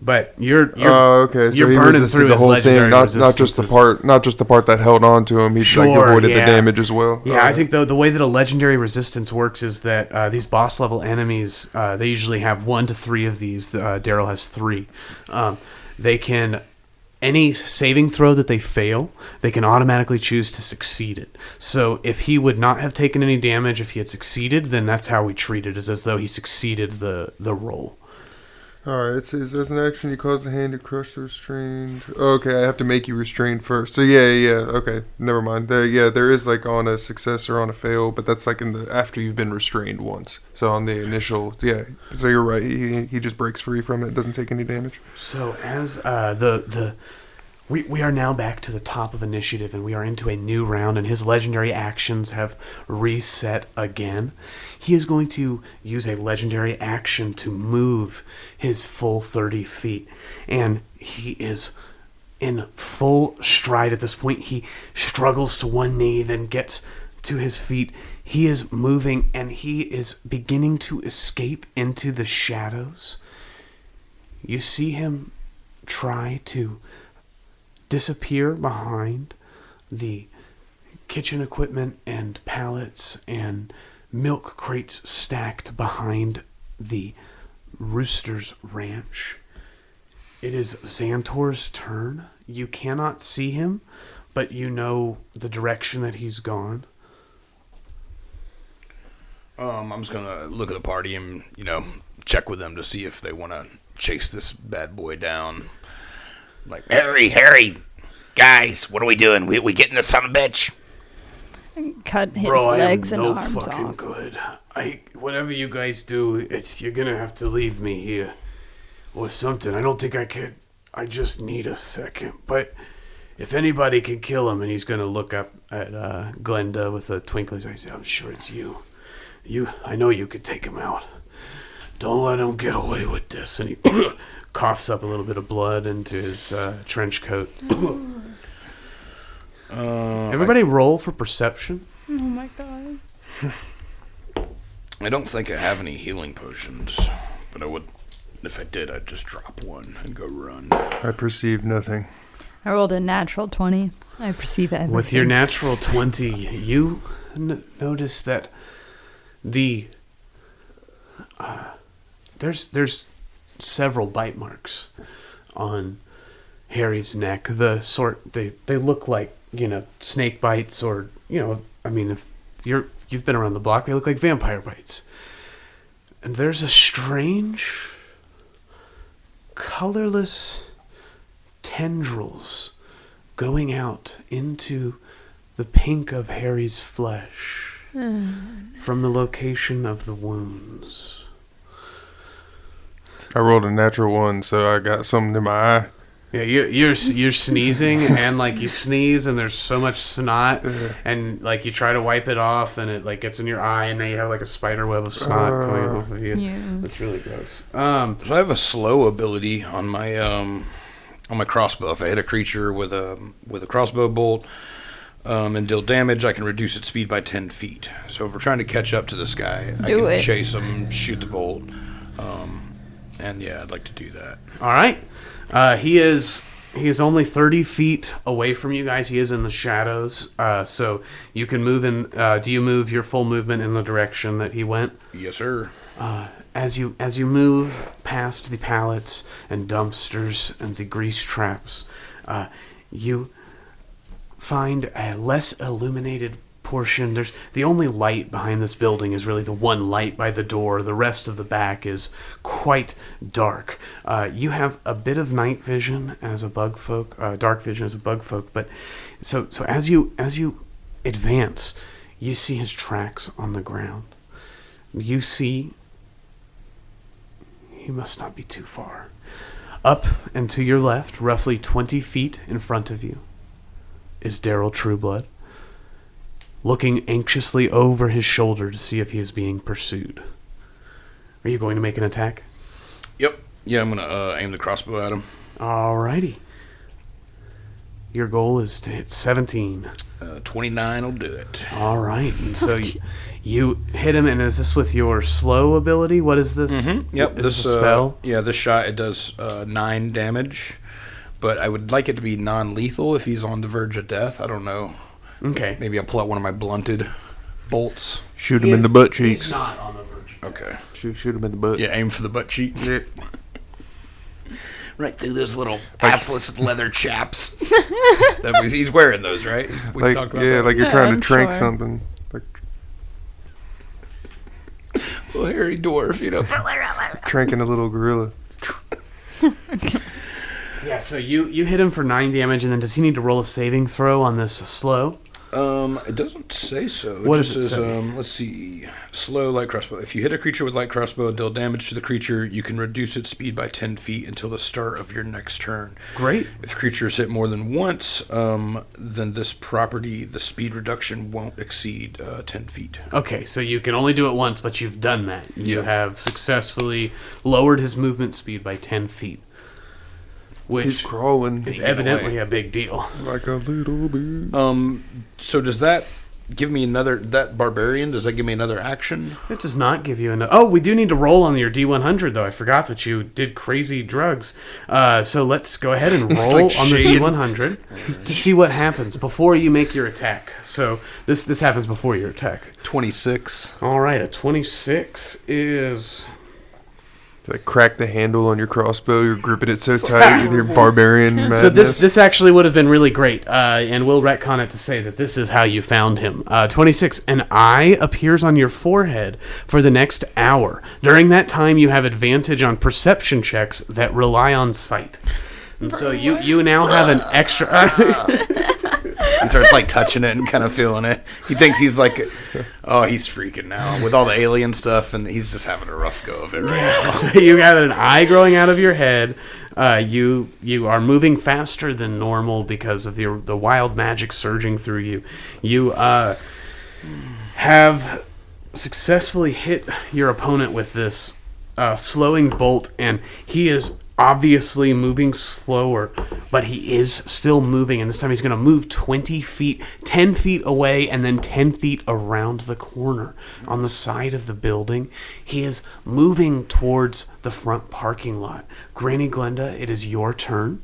But you're okay. So you're he burning resisted through the his whole thing, legendary not just the resistances. not just the part that held on to him. He Sure, like avoided yeah. the damage as well. Yeah, I think the way that a legendary resistance works is that these boss level enemies, they usually have 1 to 3 of these. Daryl has 3. They can, any saving throw that they fail, they can automatically choose to succeed it. So if he would not have taken any damage if he had succeeded, then that's how we treat it, is as though he succeeded the roll. All right. It says as an action, you cause the hand to crush the restrained. Okay, I have to make you restrained first. So yeah. Okay, never mind. There is like on a success or on a fail, but that's like in the after you've been restrained once. So on the initial, yeah. So you're right. He just breaks free from it. Doesn't take any damage. So as we are now back to the top of initiative, and we are into a new round, and his legendary actions have reset again. He is going to use a legendary action to move his full 30 feet, and he is in full stride at this point. He struggles to one knee, then gets to his feet. He is moving, and he is beginning to escape into the shadows. You see him try to disappear behind the kitchen equipment and pallets and milk crates stacked behind the Rooster's ranch. It is Xantor's turn. You cannot see him, but you know the direction that he's gone. I'm just gonna look at the party and check with them to see if they want to chase this bad boy down. Like, Harry, guys, what are we doing? We getting this son of a bitch? Cut his Bro, legs I am and no arms fucking off. good. Whatever you guys do, you're gonna have to leave me here or something. I don't think I could. I just need a second. But if anybody can kill him, and he's gonna look up at Glenda with a twinkle in his eye, I'm sure it's you. I know you could take him out. Don't let him get away with this. And he coughs up a little bit of blood into his trench coat. Everybody roll for perception. Oh my god. I don't think I have any healing potions, but I would. If I did, I'd just drop one and go run. I perceive nothing. I rolled a natural 20. I perceive everything. With your natural 20, you notice that there's several bite marks on Harry's neck. The sort they look like snake bites, or if you've been around the block, they look like vampire bites. And there's a strange, colorless tendrils going out into the pink of Harry's flesh from the location of the wounds. I rolled a natural 1, so I got something in my eye. Yeah, you're sneezing, and you sneeze, and there's so much snot, and you try to wipe it off, and it gets in your eye, and now you have a spider web of snot coming off of you. Yeah. That's really gross. So I have a slow ability on my crossbow. If I hit a creature with a crossbow bolt and deal damage, I can reduce its speed by 10 feet. So if we're trying to catch up to this guy, I can chase him, shoot the bolt, and yeah, I'd like to do that. All right. He is only 30 feet away from you guys. He is in the shadows. So you can move in. Do you move your full movement in the direction that he went? Yes, sir. As you move past the pallets and dumpsters and the grease traps, you find a less illuminated portion, there's the only light behind this building is really the one light by the door. The rest of the back is quite dark. You have a bit of night vision as a bug folk, dark vision as a bug folk, but so as you advance, you see his tracks on the ground. You see he must not be too far. Up and to your left, roughly 20 feet in front of you, is Daryl Trueblood, looking anxiously over his shoulder to see if he is being pursued. Are you going to make an attack? Yep. Yeah, I'm going to aim the crossbow at him. Alrighty. Your goal is to hit 17. 29 will do it. Alright, and so you hit him, and is this with your slow ability? What is this? Mm-hmm. Yep. Is this a spell? Yeah, this shot, it does 9 damage, but I would like it to be non-lethal if he's on the verge of death. I don't know. Okay. Maybe I'll pull out one of my blunted bolts. Shoot him in the butt He's cheeks. not on the verge. Okay. Shoot him in the butt. Yeah, aim for the butt cheek. Yeah. Right through those little assless leather chaps. He's wearing those, right? We Like, talked about yeah, that. like you're trying I'm to trank sure. something. Like Little hairy dwarf, you know. tranking a little gorilla. Yeah, so you hit him for 9 damage, and then does he need to roll a saving throw on this slow? It doesn't say so. What just does it says, say? let's see. Slow light crossbow. If you hit a creature with light crossbow and deal damage to the creature, you can reduce its speed by 10 feet until the start of your next turn. Great. If a creature is hit more than once, then this property, the speed reduction won't exceed 10 feet. Okay, so you can only do it once, but you've done that. You Yeah. have successfully lowered his movement speed by 10 feet. He's Which crawling is evidently a big deal. like a little bit. So does that give me that barbarian, does that give me another action? It does not give you enough. Oh, we do need to roll on your D100, though. I forgot that you did crazy drugs. So let's go ahead and roll like on the shade. D100 to see what happens before you make your attack. So this happens before your attack. 26. All right, a 26 is... Like crack the handle on your crossbow. You're gripping it so tight with your barbarian madness. So this actually would have been really great, and we'll retcon it to say that this is how you found him. 26, an eye appears on your forehead for the next hour. During that time, you have advantage on perception checks that rely on sight. And so you now have an extra... He starts like touching it and kind of feeling it. He thinks he's like, oh, he's freaking now with all the alien stuff, and he's just having a rough go of it right now. So you got an eye growing out of your head. You are moving faster than normal because of the wild magic surging through you. You have successfully hit your opponent with this slowing bolt, and he is obviously moving slower, but he is still moving, and this time he's going to move 20 feet, 10 feet away, and then 10 feet around the corner on the side of the building. He is moving towards the front parking lot. Granny Glenda, it is your turn.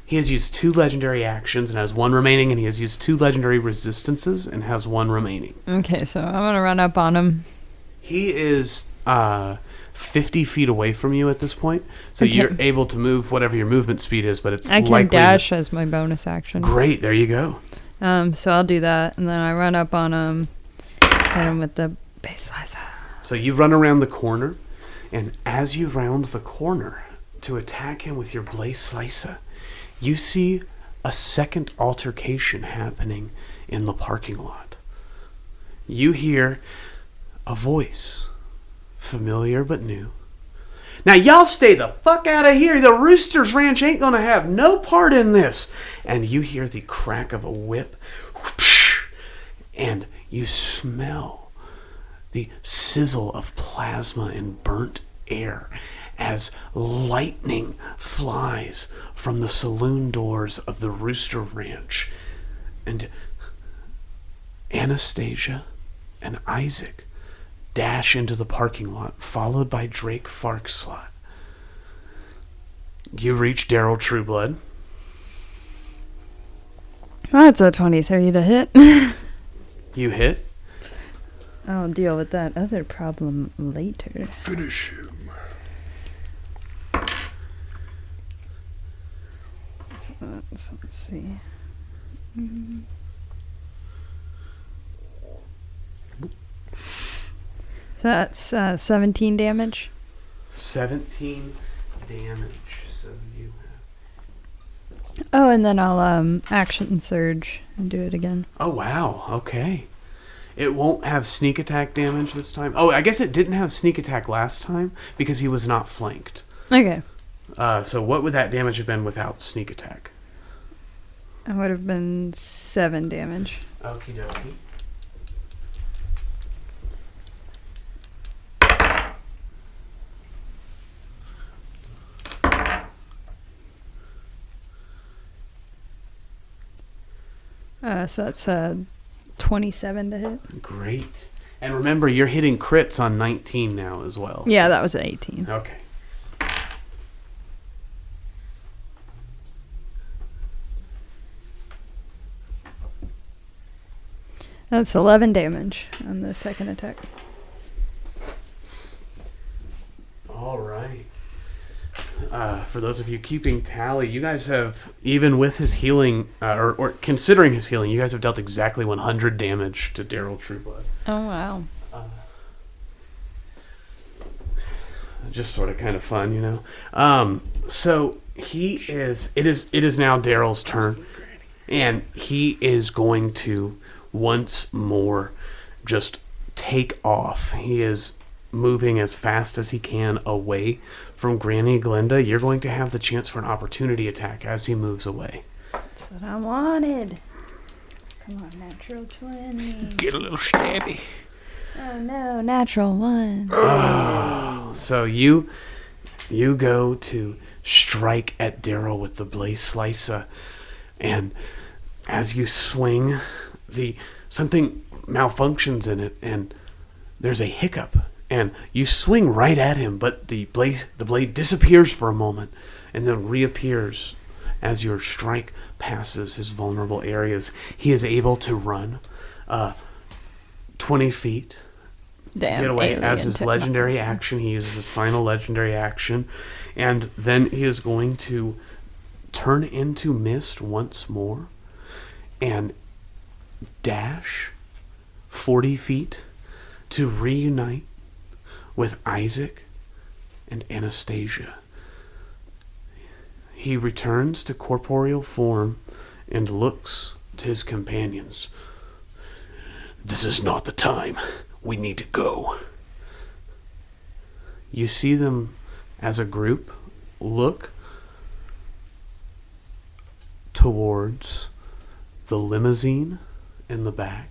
He has used 2 legendary actions and has 1 remaining, and he has used 2 legendary resistances and has 1 remaining. Okay, so I'm going to run up on him. He is 50 feet away from you at this point, so Okay. you're able to move whatever your movement speed is, but it's I can likely dash as my bonus action. Great, there you go. So I'll do that, and then I run up on him, hit him with the base slicer. So you run around the corner, and as you round the corner to attack him with your Blaze Slicer, you see a second altercation happening in the parking lot. You hear a voice, familiar but new. Now y'all stay the fuck out of here. The Roosters Ranch ain't gonna have no part in this. And you hear the crack of a whip, whoosh, and you smell the sizzle of plasma and burnt air as lightning flies from the saloon doors of the Rooster Ranch. And Anastasia and Isaac dash into the parking lot, followed by Drake Farkslot. You reach Daryl Trueblood. That's a 23 to hit. You hit. I'll deal with that other problem later. Finish him. So let's see. So that's 17 damage. 17 damage. So you have... Oh, and then I'll action surge and do it again. Oh, wow. Okay. It won't have sneak attack damage this time. Oh, I guess it didn't have sneak attack last time because he was not flanked. Okay. So what would that damage have been without sneak attack? It would have been 7 damage. Okie dokie. So that's 27 to hit. Great. And remember, you're hitting crits on 19 now as well. Yeah, that was 18. Okay. That's 11 damage on the second attack. All right. For those of you keeping tally, you guys have, even with his healing, or considering his healing, you guys have dealt exactly 100 damage to Daryl Trueblood. Oh, wow. Just sort of kind of fun, you know. So it is now Daryl's turn, and he is going to once more just take off. He is moving as fast as he can away from Granny Glinda. You're going to have the chance for an opportunity attack as he moves away. That's what I wanted. Come on, natural 20. Get a little stabby. Oh no, natural 1. So you go to strike at Daryl with the Blaze Slicer, and as you swing, something malfunctions in it, and there's a hiccup, and you swing right at him, but the blade disappears for a moment, and then reappears as your strike passes his vulnerable areas. He is able to run 20 feet to get away as his legendary action. He uses his final legendary action, and then he is going to turn into mist once more and dash 40 feet to reunite with Isaac and Anastasia. He returns to corporeal form and looks to his companions. This is not the time. We need to go. You see them as a group look towards the limousine in the back.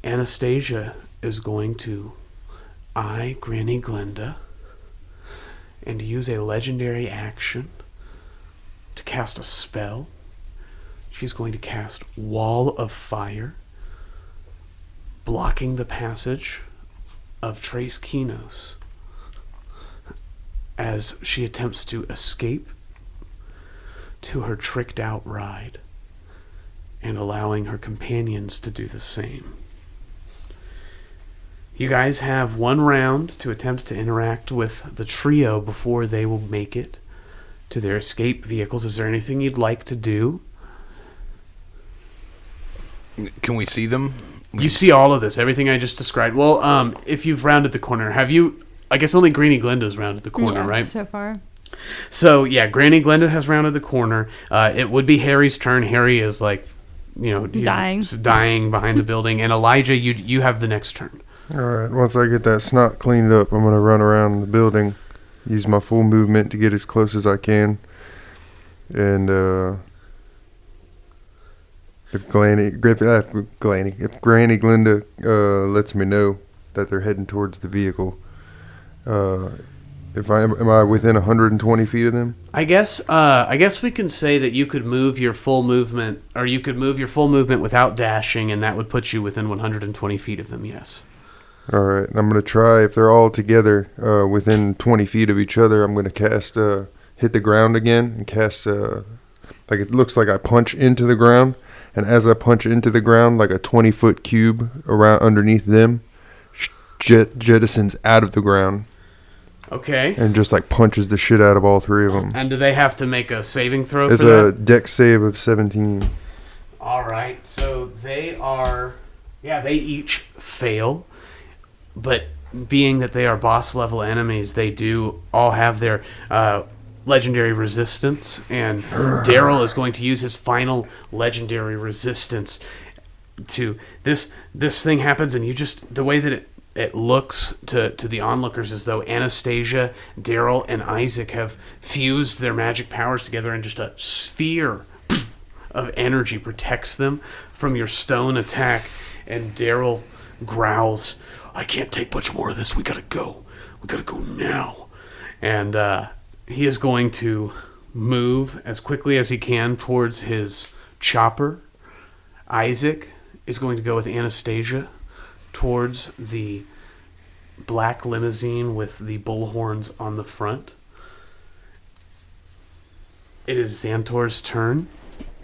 Anastasia is going to eye Granny Glinda and use a legendary action to cast a spell. She's going to cast Wall of Fire, blocking the passage of Trace Kinos as she attempts to escape to her tricked out ride, and allowing her companions to do the same. You guys have one round to attempt to interact with the trio before they will make it to their escape vehicles. Is there anything you'd like to do? Can we see them? You see all of this, everything I just described. Well, if you've rounded the corner, have you... I guess only Granny Glinda's rounded the corner, right? So far. So, yeah, Granny Glinda has rounded the corner. It would be Harry's turn. Harry is he's dying behind the building. And Elijah, you have the next turn. All right. Once I get that snot cleaned up, I'm going to run around the building, use my full movement to get as close as I can. And if Granny Glinda lets me know that they're heading towards the vehicle, am I within 120 feet of them? I guess we can say that you could move your full movement, or you could move your full movement without dashing, and that would put you within 120 feet of them. Yes. All right. I'm going to try, if they're all together within 20 feet of each other, I'm going to cast hit the ground again and cast it looks like I punch into the ground, and as I punch into the ground, like a 20-foot cube around underneath them jettisons out of the ground. Okay. And just punches the shit out of all three of them. And do they have to make a saving throw for that? It's a dex save of 17. All right. So they are Yeah, they each fail, but being that they are boss level enemies, they do all have their legendary resistance, and Daryl is going to use his final legendary resistance to this thing happens, and you just, the way that it looks to the onlookers as though Anastasia, Daryl, and Isaac have fused their magic powers together, and just a sphere of energy protects them from your stone attack. And Daryl growls, "I can't take much more of this. We gotta go. We gotta go now." And he is going to move as quickly as he can towards his chopper. Isaac is going to go with Anastasia towards the black limousine with the bullhorns on the front. It is Xantor's turn.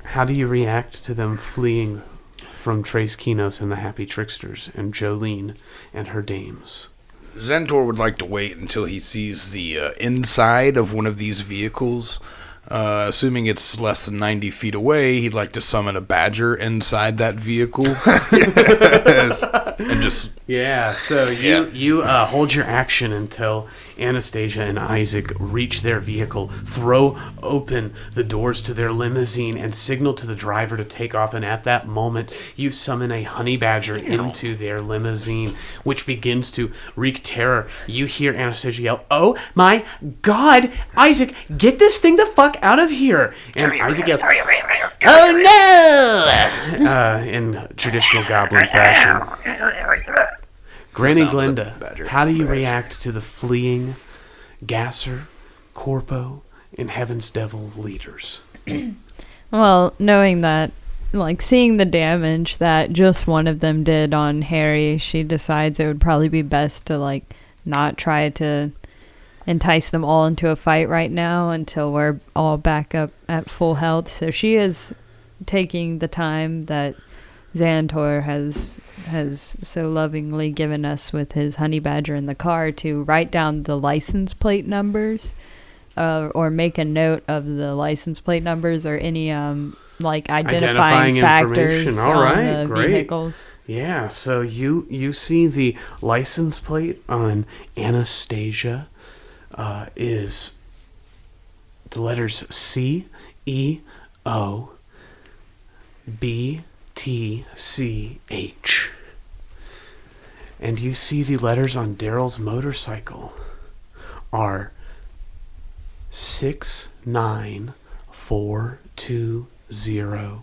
How do you react to them fleeing from Trace Kinos and the Happy Tricksters and Jolene and her dames? Xantor would like to wait until he sees the inside of one of these vehicles. Assuming it's less than 90 feet away, he'd like to summon a badger inside that vehicle. Yes. And just... Yeah, so you hold your action until Anastasia and Isaac reach their vehicle, throw open the doors to their limousine, and signal to the driver to take off. And at that moment, you summon a honey badger into their limousine, which begins to wreak terror. You hear Anastasia yell, "Oh my God, Isaac, get this thing the fuck out of here!" And Isaac yells, "Oh no!" In traditional goblin fashion. Granny Glenda, how do you react to the fleeing Gasser, Corpo, and Heaven's Devil leaders? Well, knowing that, like, seeing the damage that just one of them did on Harry, she decides it would probably be best to, like, not try to entice them all into a fight right now until we're all back up at full health. So she is taking the time that Xantor has so lovingly given us with his honey badger in the car to write down the license plate numbers, or make a note of the license plate numbers or any like identifying factors on the vehicles. Yeah, so you see the license plate on Anastasia is the letters CEOBTCH. And you see the letters on Daryl's motorcycle are 69420.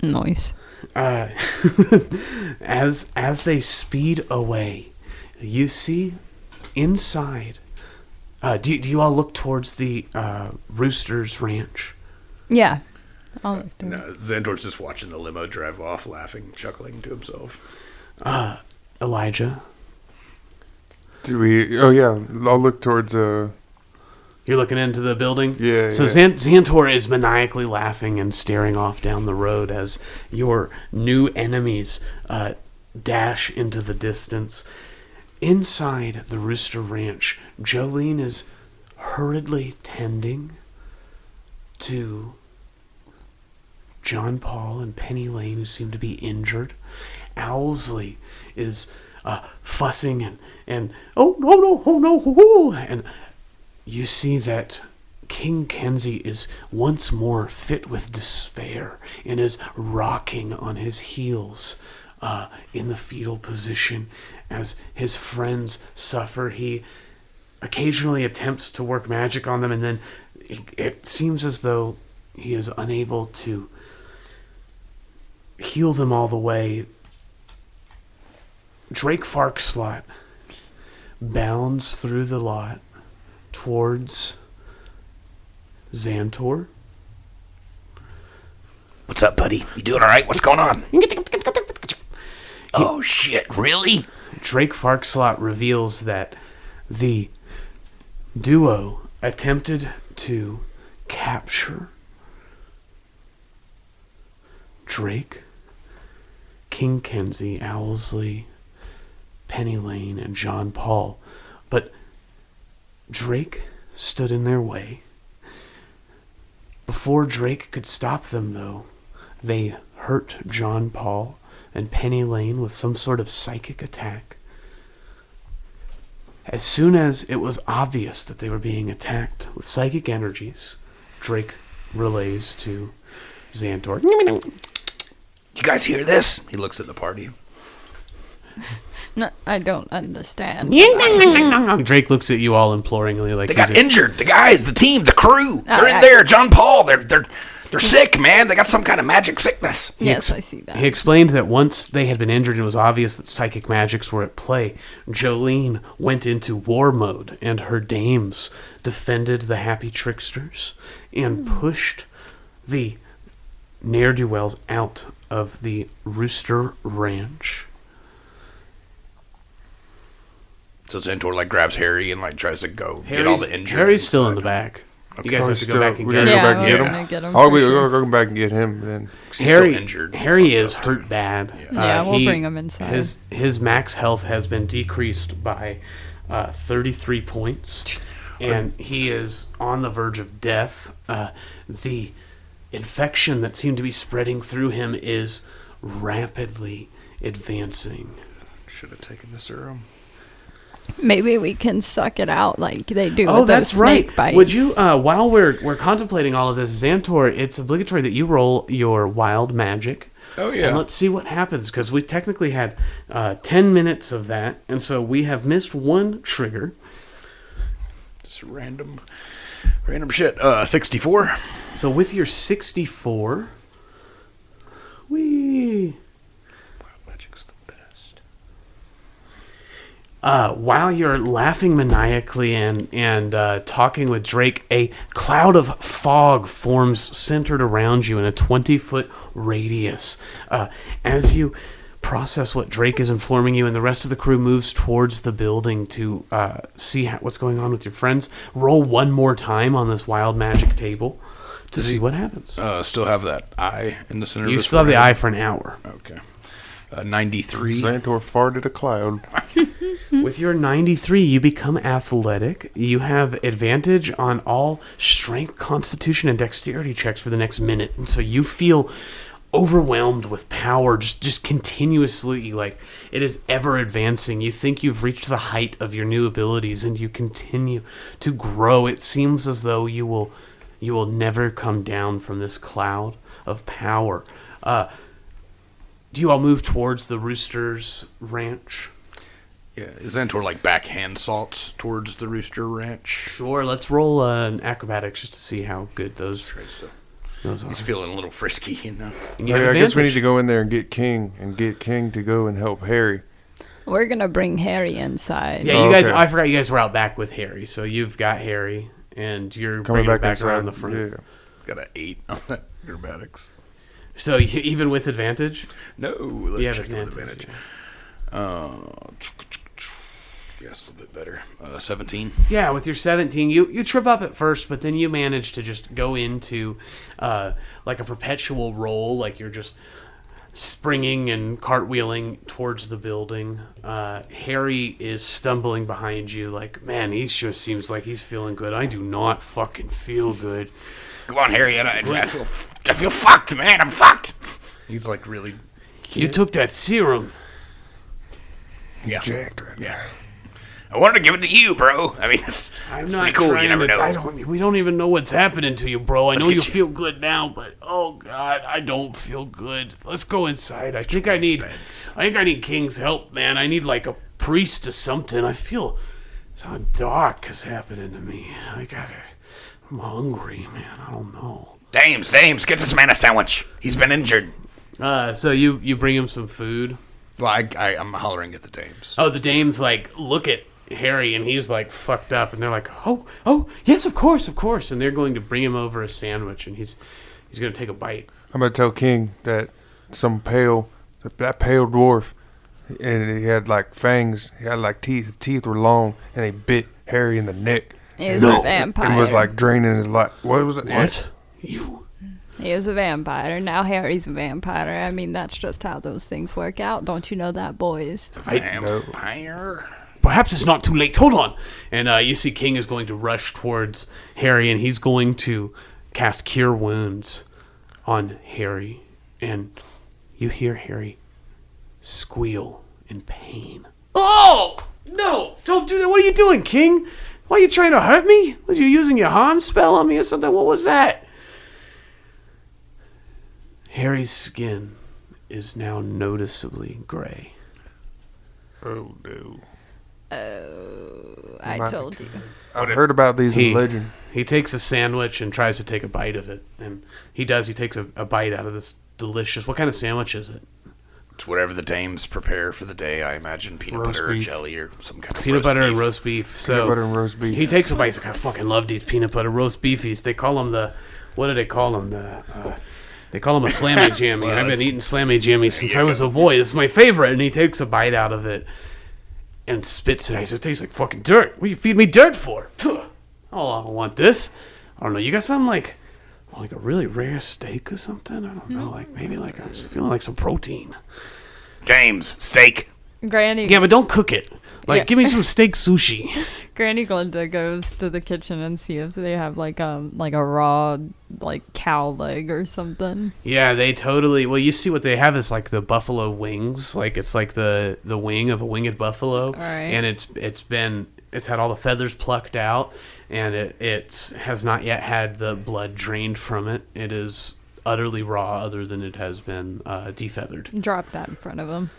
Nice. As they speed away, you see inside. Do you all look towards the Rooster's ranch? Yeah. No, Xantor's just watching the limo drive off, laughing, chuckling to himself. Elijah? Do we... Oh, yeah. I'll look towards... You're looking into the building? Yeah, So yeah. Xantor is maniacally laughing and staring off down the road as your new enemies dash into the distance. Inside the Rooster Ranch, Jolene is hurriedly tending to John Paul and Penny Lane, who seem to be injured. Owlsley is fussing and oh no, and you see that King Kenzie is once more fit with despair and is rocking on his heels in the fetal position as his friends suffer. He occasionally attempts to work magic on them, and then it seems as though he is unable to heal them all the way. Drake Farkslot bounds through the lot towards Xantor. What's up, buddy? You doing all right? What's going on? Oh, shit, really? Drake Farkslot reveals that the duo attempted to capture Drake, King Kenzie, Owlsley, Penny Lane, and John Paul, but Drake stood in their way Before Drake could stop them, though, they hurt John Paul and Penny Lane with some sort of psychic attack. As soon as it was obvious that they were being attacked with psychic energies, Drake relays to Xantor. You guys hear this? He looks at the party. No, I don't understand. Drake looks at you all imploringly, like They got injured. The guys, the team, the crew. They're in there. John Paul. They're sick, man. They got some kind of magic sickness. Yes, I see that. He explained that once they had been injured, it was obvious that psychic magics were at play. Jolene went into war mode, and her dames defended the happy tricksters and pushed the ne'er-do-wells out of the Rooster Ranch. So Xantor like grabs Harry and like tries to go get all the injured. Harry's still in the back. You guys have to go back and get him. Go back and get we're him. gonna get him. Oh, for we're sure. going back and get him. Then He's still injured. Harry is hurt bad. Yeah, we'll bring him inside. His max health has been decreased by 33 points, and he is on the verge of death. The infection that seemed to be spreading through him is rapidly advancing. Should have taken the serum. Maybe we can suck it out like they do Oh, with that's those right. snake bites. Would you, while we're contemplating all of this, Xantor, it's obligatory that you roll your wild magic. Oh, yeah. And let's see what happens, because we technically had 10 minutes of that, and so we have missed one trigger. Just random shit. 64. So with your 64, we... Magic's the best. While you're laughing maniacally and talking with Drake, a cloud of fog forms centered around you in a 20-foot radius. As you process what Drake is informing you, and the rest of the crew moves towards the building to see what's going on with your friends, roll one more time on this wild magic table to see what happens. Still have that eye in the center. You of still have the eye for an hour. Okay. 93. Xantor farted a cloud. With your 93, you become athletic. You have advantage on all strength, constitution, and dexterity checks for the next minute. And so you feel overwhelmed with power, just continuously, like it is ever advancing. You think you've reached the height of your new abilities, and you continue to grow. It seems as though you will never come down from this cloud of power. Do you all move towards the Rooster's Ranch? Yeah, is Xantor like backhand salts towards the Rooster Ranch? Sure, let's roll an acrobatics just to see how good those are. He's feeling a little frisky, you know. And you have I guess we need advantage. to go in there and get King to go and help Harry. We're gonna bring Harry inside. Yeah, you guys. Okay. I forgot you guys were out back with Harry, so you've got Harry, and you're Coming bringing him back back inside. around the front. Yeah. Got an 8 on that acrobatics. So even with advantage, No, you let's have check it with advantage. Yes, a little bit better. 17. Yeah, with your 17, you trip up at first, but then you manage to just go into like a perpetual roll, like you're just springing and cartwheeling towards the building. Harry is stumbling behind you, like, man, he just seems like he's feeling good. I do not fucking feel good. Come on, Harry. I feel fucked, man. I'm fucked. He's like really. You took that serum. Yeah. Jacked right now. Yeah. I wanted to give it to you, bro. I mean, it's pretty cool. You never know. We don't even know what's happening to you, bro. I know get you you. feel good now, but oh god, I don't feel good. Let's go inside. I think I need King's help, man. I need like a priest or something. I feel something dark is happening to me. I'm hungry, man. I don't know. Dames, get this man a sandwich. He's been injured. So you bring him some food. Well, I'm hollering at the dames. Oh, the dames like look at Harry and he's like fucked up, and they're like, oh, yes, of course, and they're going to bring him over a sandwich, and he's going to take a bite. I'm gonna tell King that that pale dwarf, and he had like fangs. He had like teeth. His teeth were long, and he bit Harry in the neck. He was a vampire. And was like draining his life. What was it? What? You? He was a vampire. Now Harry's a vampire. I mean, that's just how those things work out. Don't you know that, boys? Vampire. Perhaps it's not too late. Hold on. And you see King is going to rush towards Harry, and he's going to cast Cure Wounds on Harry, and you hear Harry squeal in pain. Oh! No! Don't do that! What are you doing, King? Why are you trying to hurt me? Was you using your harm spell on me or something? What was that? Harry's skin is now noticeably gray. Oh, no. I told you. I've heard about these in legend. He takes a sandwich and tries to take a bite of it. And he does. He takes a bite out of this delicious... What kind of sandwich is it? It's whatever the dames prepare for the day. I imagine peanut Roast butter or beef. jelly or some kind of Peanut roast butter beef. and roast beef. So Peanut butter and roast beef. He takes a bite. He's like, I fucking love these peanut butter roast beefies. They call them the... What do they call them? They call them a slammy jammy. I've been eating slammy jammy since I was a boy. It's my favorite. And he takes a bite out of it and spits it. He says, it tastes like fucking dirt. What do you feed me dirt for? Oh, I don't want this. I don't know. You got something like a really rare steak or something? I don't know. Like maybe like I was feeling like some protein. Dames, steak. Granny. Yeah, but don't cook it. Like, Yeah. give me some steak sushi. Granny Glinda goes to the kitchen and see if they have like a raw cow leg or something. Yeah, they totally. Well, you see what they have is like the buffalo wings. Like it's like the wing of a winged buffalo, All right. and it's had all the feathers plucked out, and it has not yet had the blood drained from it. It is utterly raw, other than it has been defeathered. Drop that in front of him.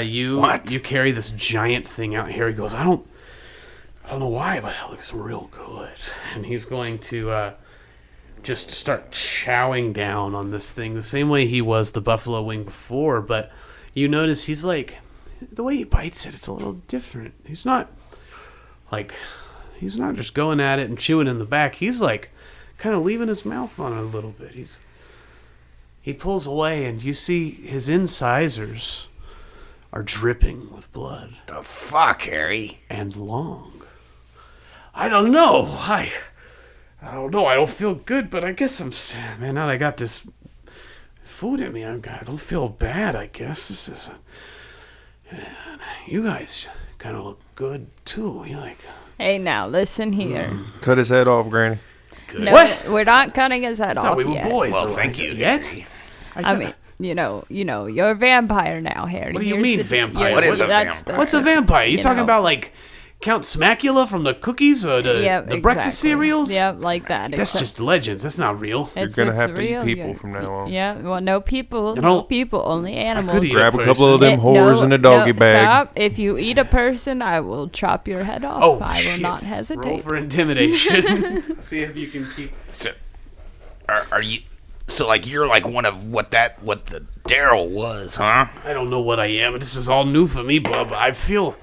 You carry this giant thing out. Harry goes, I don't know why, but it looks real good. And he's going to just start chowing down on this thing the same way he was the buffalo wing before. But you notice he's like, the way he bites it, it's a little different. He's not just going at it and chewing in the back. He's like kind of leaving his mouth on it a little bit. He pulls away, and you see his incisors are dripping with blood. The fuck, Harry? And long. I don't know. I don't know. I don't feel good, but I guess I'm sad, man. Now that I got this food in me, I don't feel bad, I guess. This is... You guys kind of look good, too. You're like... Hey, now, listen here. Cut his head off, Granny. Good. No, What? we're not cutting his head I off thought we were yet. boys. Well, so thank you, Yet? Harry. I mean, you know, you're a vampire now, Harry. What do you Here's mean the- vampire? you're- What is a that's vampire? the- What's a vampire? You you talking know. about, like, Count Smacula from the cookies or the breakfast exactly. cereals? Yep, like that. That's except just legends. That's not real. You're it's going to have to real, eat people yeah. from now on. Yeah, well, no people, You no know, people, only animals. could eat Grab a person. couple of them Eh, whores in a doggy bag. Stop. If you eat a person, I will chop your head off. Oh, I will shit. not Roll hesitate. for intimidation. See if you can keep... So, are you... So, like, you're like one of what the Daryl was, huh? I don't know what I am. This is all new for me, bub. I feel...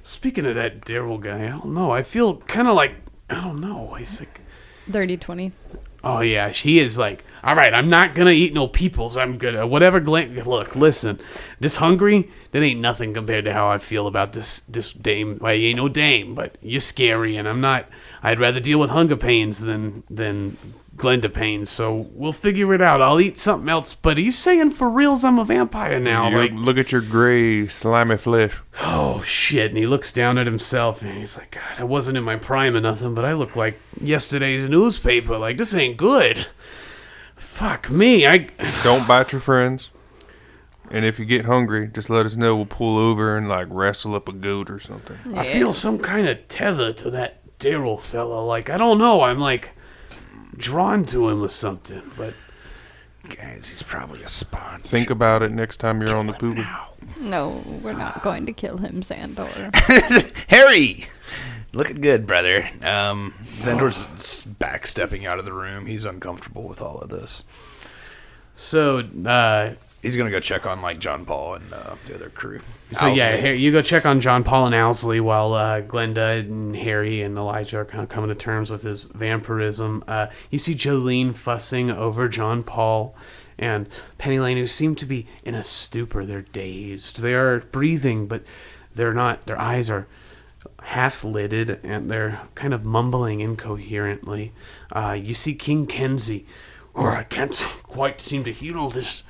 Speaking of that Daryl guy, I don't know. I feel kind of like... I don't know. He's like... 30-20. Oh, yeah. He is like... All right, I'm not going to eat no peoples. I'm good. Whatever... Look, listen. This hungry, that ain't nothing compared to how I feel about this dame. Well, you ain't no dame, but you're scary, and I'm not... I'd rather deal with hunger pains than Glenda pains, so we'll figure it out. I'll eat something else, but are you saying for reals I'm a vampire now? Look at your gray, slimy flesh. Oh, shit. And he looks down at himself, and he's like, God, I wasn't in my prime or nothing, but I look like yesterday's newspaper. Like, this ain't good. Fuck me. Don't bite your friends. And if you get hungry, just let us know. We'll pull over and, like, wrestle up a goat or something. I feel some kind of tether to that Daryl fella. Like, I don't know. I'm, like, drawn to him or something, but... Guys, he's probably a spawn. Think about it next time you're on the poopy. No, we're not going to kill him, Sandor. Harry! Looking good, brother. Xandor's backstepping out of the room. He's uncomfortable with all of this. So, He's going to go check on, like, John Paul and the other crew. So yeah, Owsley. here, you go check on John Paul and Owsley while Glenda and Harry and Elijah are kind of coming to terms with his vampirism. You see Jolene fussing over John Paul and Penny Lane, who seem to be in a stupor. They're dazed. They are breathing, but they're not. Their eyes are half lidded and they're kind of mumbling incoherently. You see King Kenzie. Oh, I can't quite seem to heal this.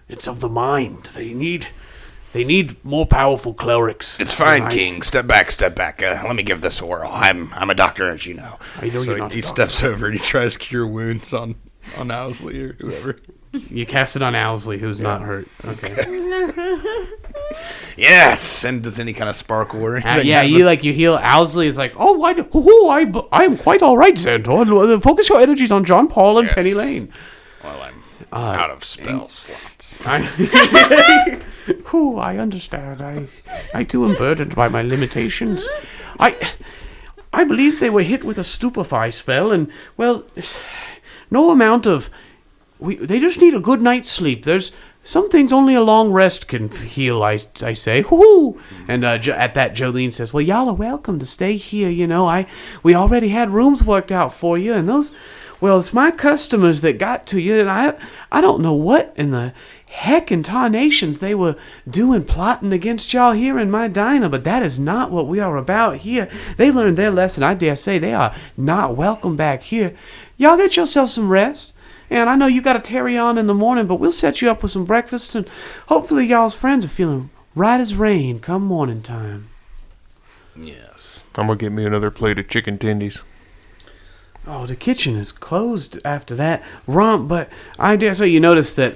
It's of the mind. They need more powerful clerics. It's fine, King. Step back. Let me give this a whirl. I'm a doctor, as you know. I know So you're not he a doctor. steps over and he tries to cure wounds on on Owsley or whoever. You cast it on Owsley, who's not hurt. Okay. Yes. And does any kind of sparkle or anything? You heal. Owsley is like, I am quite all right, Xantor. Focus your energies on John Paul and Yes. Penny Lane. Well, I'm out of spell slots. I understand. I too am burdened by my limitations. I believe they were hit with a stupefy spell, and no amount of. They just need a good night's sleep. There's some things only a long rest can heal. I say, hoo. And at that, Jolene says, "Well, y'all are welcome to stay here. We already had rooms worked out for you, and those." Well, it's my customers that got to you, and I don't know what in the heck in tarnations they were doing plotting against y'all here in my diner, but that is not what we are about here. They learned their lesson. I dare say they are not welcome back here. Y'all get yourself some rest, and I know you got to tarry on in the morning, but we'll set you up with some breakfast, and hopefully y'all's friends are feeling right as rain come morning time. Yes. I'm going to get me another plate of chicken tendies. Oh, the kitchen is closed after that romp, but I dare say you notice that,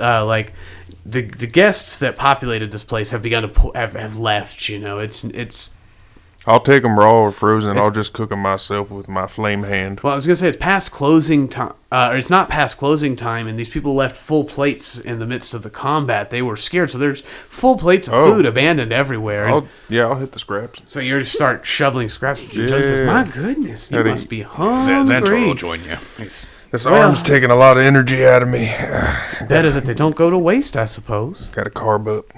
the guests that populated this place have begun to have left. It's. I'll take them raw or frozen. I'll just cook them myself with my flame hand. Well, I was gonna say it's past closing time, or it's not past closing time, and these people left full plates in the midst of the combat. They were scared, so there's full plates of food abandoned everywhere. I'll hit the scraps. So you just start shoveling scraps. Yeah. Says, my goodness, you must be hungry. Xantor will join you. This arm's taking a lot of energy out of me. Better that they don't go to waste, I suppose. Got to carb up.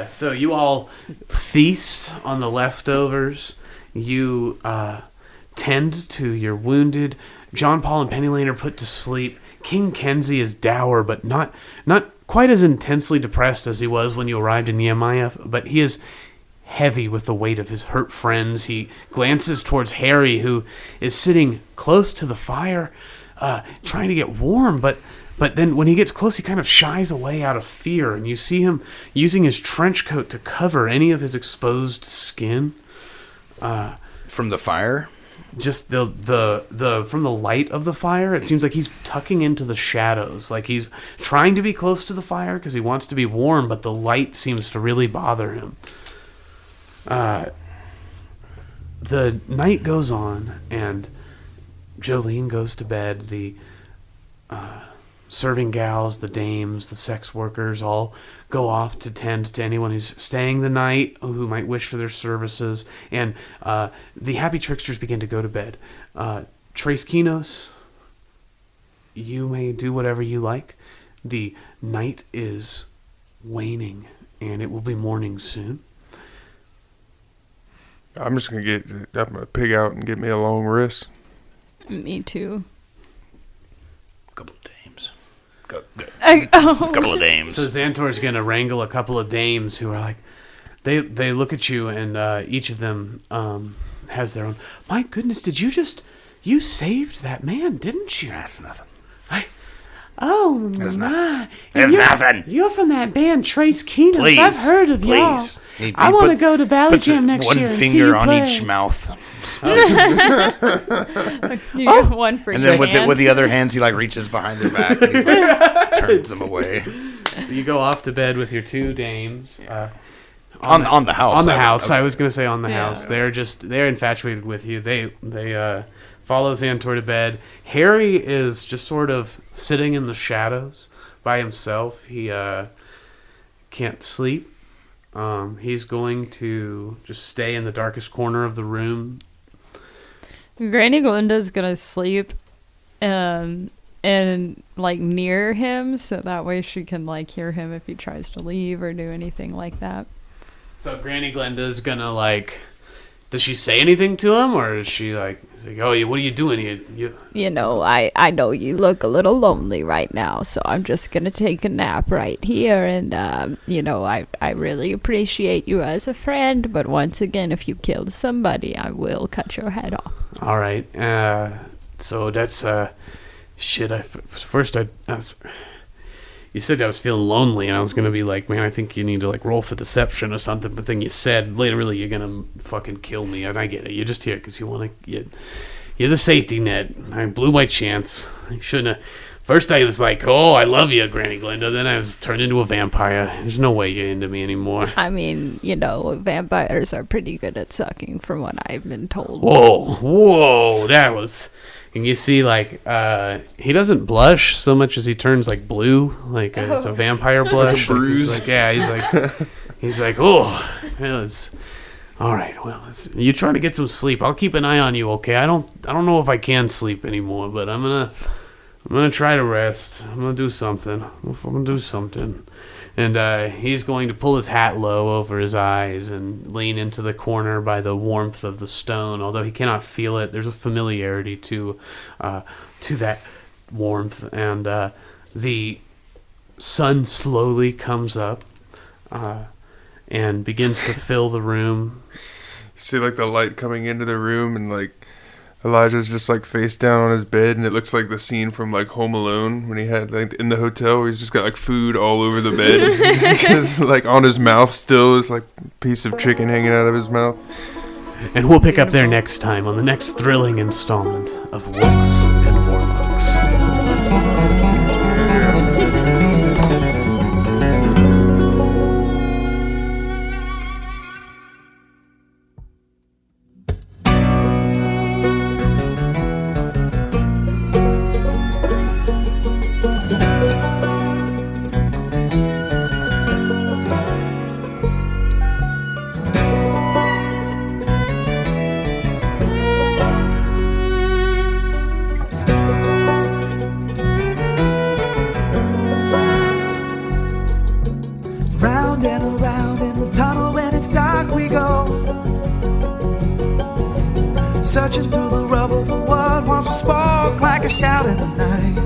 So you all feast on the leftovers. You tend to your wounded. John Paul and Penny Lane are put to sleep. King Kenzie is dour, but not quite as intensely depressed as he was when you arrived in Nehemiah, but he is heavy with the weight of his hurt friends. He glances towards Harry, who is sitting close to the fire, trying to get warm, but then when he gets close, he kind of shies away out of fear, and you see him using his trench coat to cover any of his exposed skin. From the fire? Just the from the light of the fire, it seems like he's tucking into the shadows, like he's trying to be close to the fire because he wants to be warm, but the light seems to really bother him. The night goes on, and Jolene goes to bed. The serving gals, the dames, the sex workers all go off to tend to anyone who's staying the night, who might wish for their services, and the happy tricksters begin to go to bed. Trace Kinos, you may do whatever you like. The night is waning, and it will be morning soon. I'm just going to pig out and get me a long rest. Me too. Couple of dames. Couple of dames. So Xantor's going to wrangle a couple of dames who are like, they look at you, and each of them has their own. My goodness, you saved that man, didn't you? That's nothing. Oh, There's my. There's nothing. You're from that band Trace Keenum. Please. I've heard of y'all. He I want to put- go to Valley puts Jam next one year and see finger you on play. each mouth. You get one for And your then with hand. the other hands, he like reaches behind their back and he's like turns them away. So you go off to bed with your two dames. On the house. On the I would- house. I was going to say on the Yeah. house. They're infatuated with you. They follow Xantor to bed. Harry is just sort of sitting in the shadows by himself. He can't sleep. He's going to just stay in the darkest corner of the room. Granny Glinda's gonna sleep and like near him, so that way she can like hear him if he tries to leave or do anything like that. So Granny Glenda's gonna like. Does she say anything to him, or is she like, "Oh, what are you doing here?" You know, I know you look a little lonely right now, so I'm just going to take a nap right here. And, you know, I really appreciate you as a friend. But once again, if you killed somebody, I will cut your head off. All right. So that's shit. You said I was feeling lonely, and I was gonna be like, man, I think you need to like roll for deception or something. But then you said literally you're gonna fucking kill me, and I get it. You're just here because you want to. You're the safety net. I blew my chance, I shouldn't have. First I was like, oh, I love you, Granny Glinda. Then I was turned into a vampire. There's no way you're into me anymore. I mean, vampires are pretty good at sucking from what I've been told. Whoa, that was... And you see, like, he doesn't blush so much as he turns, like, blue. Like, it's a vampire blush. Like a bruise. He's like, yeah, he's like, oh, it was... All right, well, you trying to get some sleep. I'll keep an eye on you, okay? I don't know if I can sleep anymore, but I'm gonna try to rest. I'm gonna do something. And he's going to pull his hat low over his eyes and lean into the corner by the warmth of the stone. Although he cannot feel it, there's a familiarity to that warmth. And the sun slowly comes up and begins to fill the room. See, like, the light coming into the room, and, like, Elijah's just, like, face down on his bed, and it looks like the scene from, like, Home Alone when he had, like, in the hotel where he's just got, like, food all over the bed. He's just, like, on his mouth still. It's, like, a piece of chicken hanging out of his mouth. And we'll pick up there next time on the next thrilling installment of Wooks and Warlocks. Round and around in the tunnel when it's dark we go, searching through the rubble for what once was spark like a shout in the night.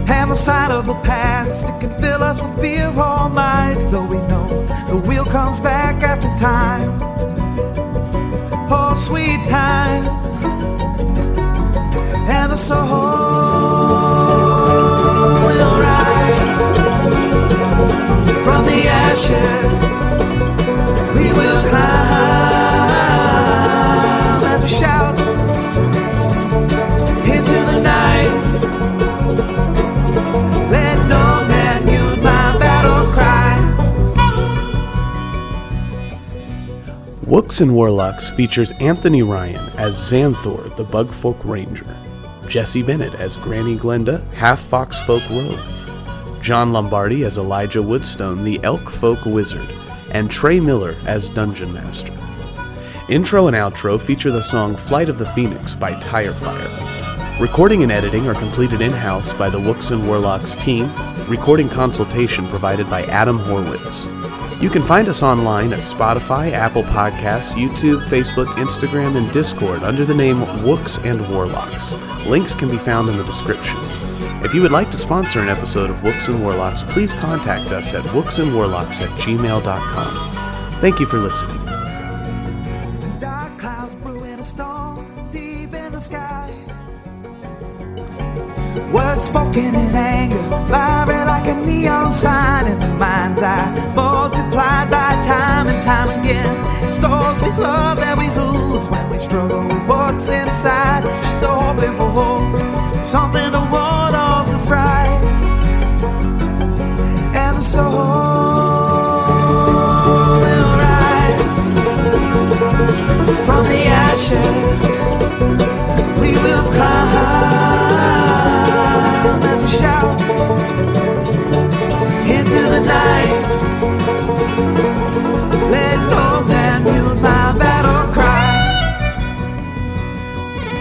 And the sight of the past, it can fill us with fear all night, though we know the wheel comes back after time. Oh, sweet time. And the soul will rise from the ashes. We will climb as we shout into the night. Let no man mute my battle cry. Wooks and Warlocks features Anthony Ryan as Xanthor, the Bugfolk Ranger, Jesse Bennett as Granny Glinda, half Foxfolk Rogue, John Lombardi as Elijah Woodstone, the Elk Folk Wizard, and Trey Miller as Dungeon Master. Intro and outro feature the song Flight of the Phoenix by Tirefire. Recording and editing are completed in-house by the Wooks and Warlocks team, recording consultation provided by Adam Horwitz. You can find us online at Spotify, Apple Podcasts, YouTube, Facebook, Instagram, and Discord under the name Wooks and Warlocks. Links can be found in the description. If you would like to sponsor an episode of Wooks and Warlocks, please contact us at wooksandwarlocks@gmail.com. Thank you for listening. Dark clouds brewing a storm deep in the sky. Words spoken in anger, vibrate like a neon sign in the mind's eye, multiplied by time and time again. It's those we love that we lose when we struggle with what's inside, just hoping for hope, something to work